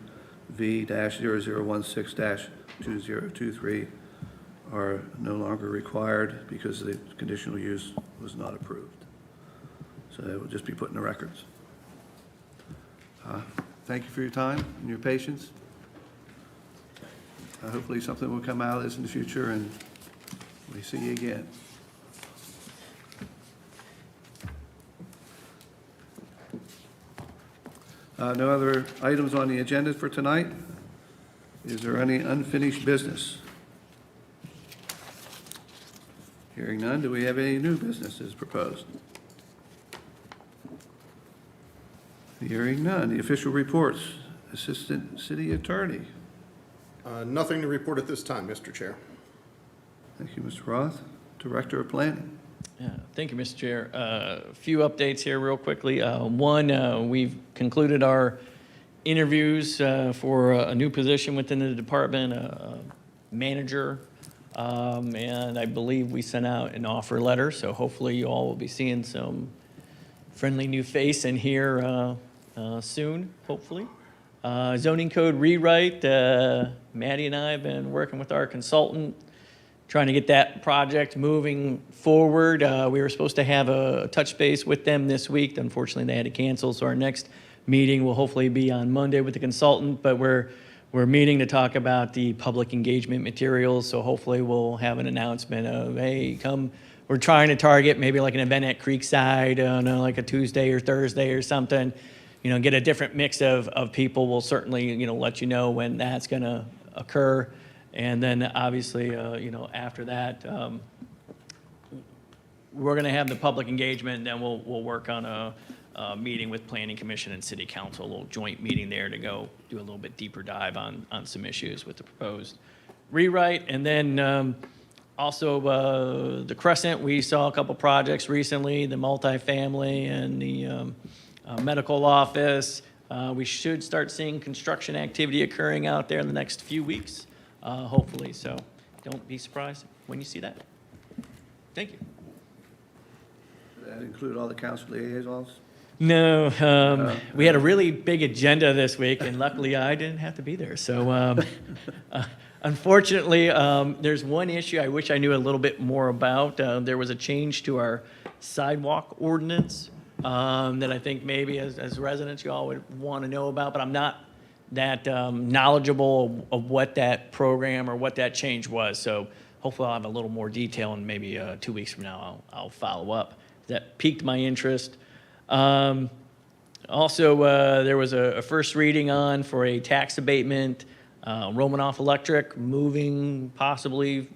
[SPEAKER 1] V-0016-2023 are no longer required because the conditional use was not approved. So it will just be put in the records. Thank you for your time and your patience. Hopefully something will come out of this in the future and we see you again. No other items on the agenda for tonight? Is there any unfinished business? Hearing none, do we have any new businesses proposed? Hearing none. The official reports, Assistant City Attorney.
[SPEAKER 6] Nothing to report at this time, Mr. Chair.
[SPEAKER 1] Thank you, Mr. Roth. Director of Planning.
[SPEAKER 7] Yeah, thank you, Mr. Chair. A few updates here real quickly. One, we've concluded our interviews for a new position within the department, a manager. And I believe we sent out an offer letter, so hopefully you all will be seeing some friendly new face in here soon, hopefully. Zoning code rewrite, Maddie and I have been working with our consultant, trying to get that project moving forward. We were supposed to have a touch base with them this week. Unfortunately, they had to cancel, so our next meeting will hopefully be on Monday with the consultant, but we're meeting to talk about the public engagement materials, so hopefully we'll have an announcement of, hey, come, we're trying to target maybe like an event at Creekside, like a Tuesday or Thursday or something, get a different mix of people. We'll certainly, let you know when that's gonna occur. And then obviously, after that, we're gonna have the public engagement, and then we'll work on a meeting with Planning Commission and City Council, a little joint meeting there to go do a little bit deeper dive on some issues with the proposed rewrite. And then also the Crescent, we saw a couple projects recently, the multifamily and the medical office. We should start seeing construction activity occurring out there in the next few weeks, hopefully. So don't be surprised when you see that. Thank you.
[SPEAKER 1] Does that include all the council liaisons?
[SPEAKER 7] No, we had a really big agenda this week, and luckily I didn't have to be there. So unfortunately, there's one issue I wish I knew a little bit more about. There was a change to our sidewalk ordinance that I think maybe as residents you all would want to know about, but I'm not that knowledgeable of what that program or what that change was. So hopefully I'll have a little more detail, and maybe 2 weeks from now I'll follow up. That piqued my interest. Also, there was a first reading on for a tax abatement, Romanoff Electric moving possibly,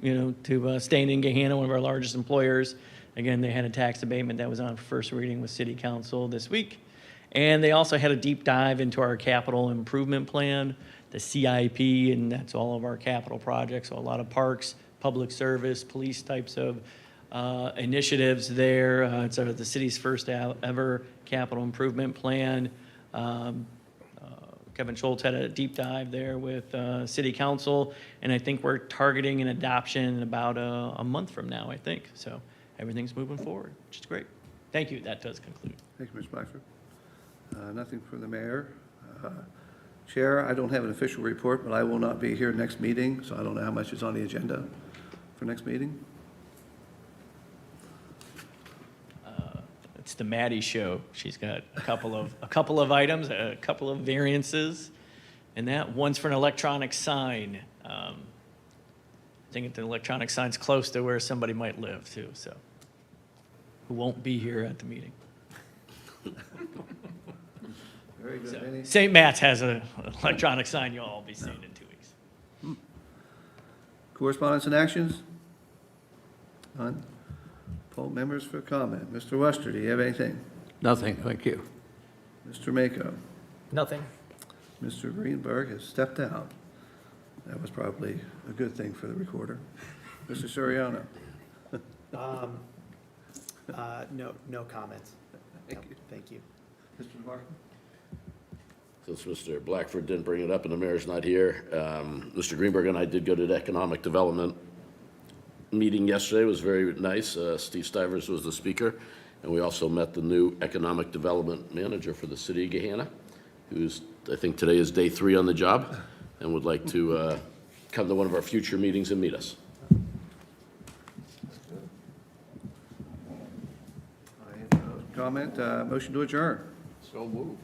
[SPEAKER 7] to staying in Gahanna, one of our largest employers. Again, they had a tax abatement that was on first reading with City Council this week. And they also had a deep dive into our capital improvement plan, the CIP, and that's all of our capital projects, so a lot of parks, public service, police types of initiatives there. It's the city's first ever capital improvement plan. Kevin Schultz had a deep dive there with City Council, and I think we're targeting an adoption in about a month from now, I think. So everything's moving forward, which is great. Thank you. That does conclude.
[SPEAKER 1] Thank you, Mr. Blackford. Nothing from the mayor. Chair, I don't have an official report, but I will not be here next meeting, so I don't know how much is on the agenda for next meeting.
[SPEAKER 7] It's the Maddie show. She's got a couple of items, a couple of variances, and that one's for an electronic sign. I think the electronic sign's close to where somebody might live too, so who won't be here at the meeting.
[SPEAKER 1] Very good.
[SPEAKER 7] So,
[SPEAKER 1] Any-
[SPEAKER 7] St. Matt's has an electronic sign you'll all be seeing in 2 weeks.
[SPEAKER 1] Correspondence and actions? None. Poll members for comment. Mr. Wester, do you have anything?
[SPEAKER 10] Nothing, thank you.
[SPEAKER 1] Mr. Mako?
[SPEAKER 3] Nothing.
[SPEAKER 1] Mr. Greenberg has stepped out. That was probably a good thing for the recorder. Mr. Soriano?
[SPEAKER 11] No comments.
[SPEAKER 1] Thank you.
[SPEAKER 11] Thank you.
[SPEAKER 1] Mr. Martin?
[SPEAKER 4] Since Mr. Blackford didn't bring it up and the mayor's not here, Mr. Greenberg and I did go to the Economic Development meeting yesterday. It was very nice. Steve Stivers was the speaker, and we also met the new Economic Development Manager for the city of Gahanna, who's, I think today is day 3 on the job, and would like to come to one of our future meetings and meet us.
[SPEAKER 1] I have no comment. Motion to adjourn.
[SPEAKER 10] So moved.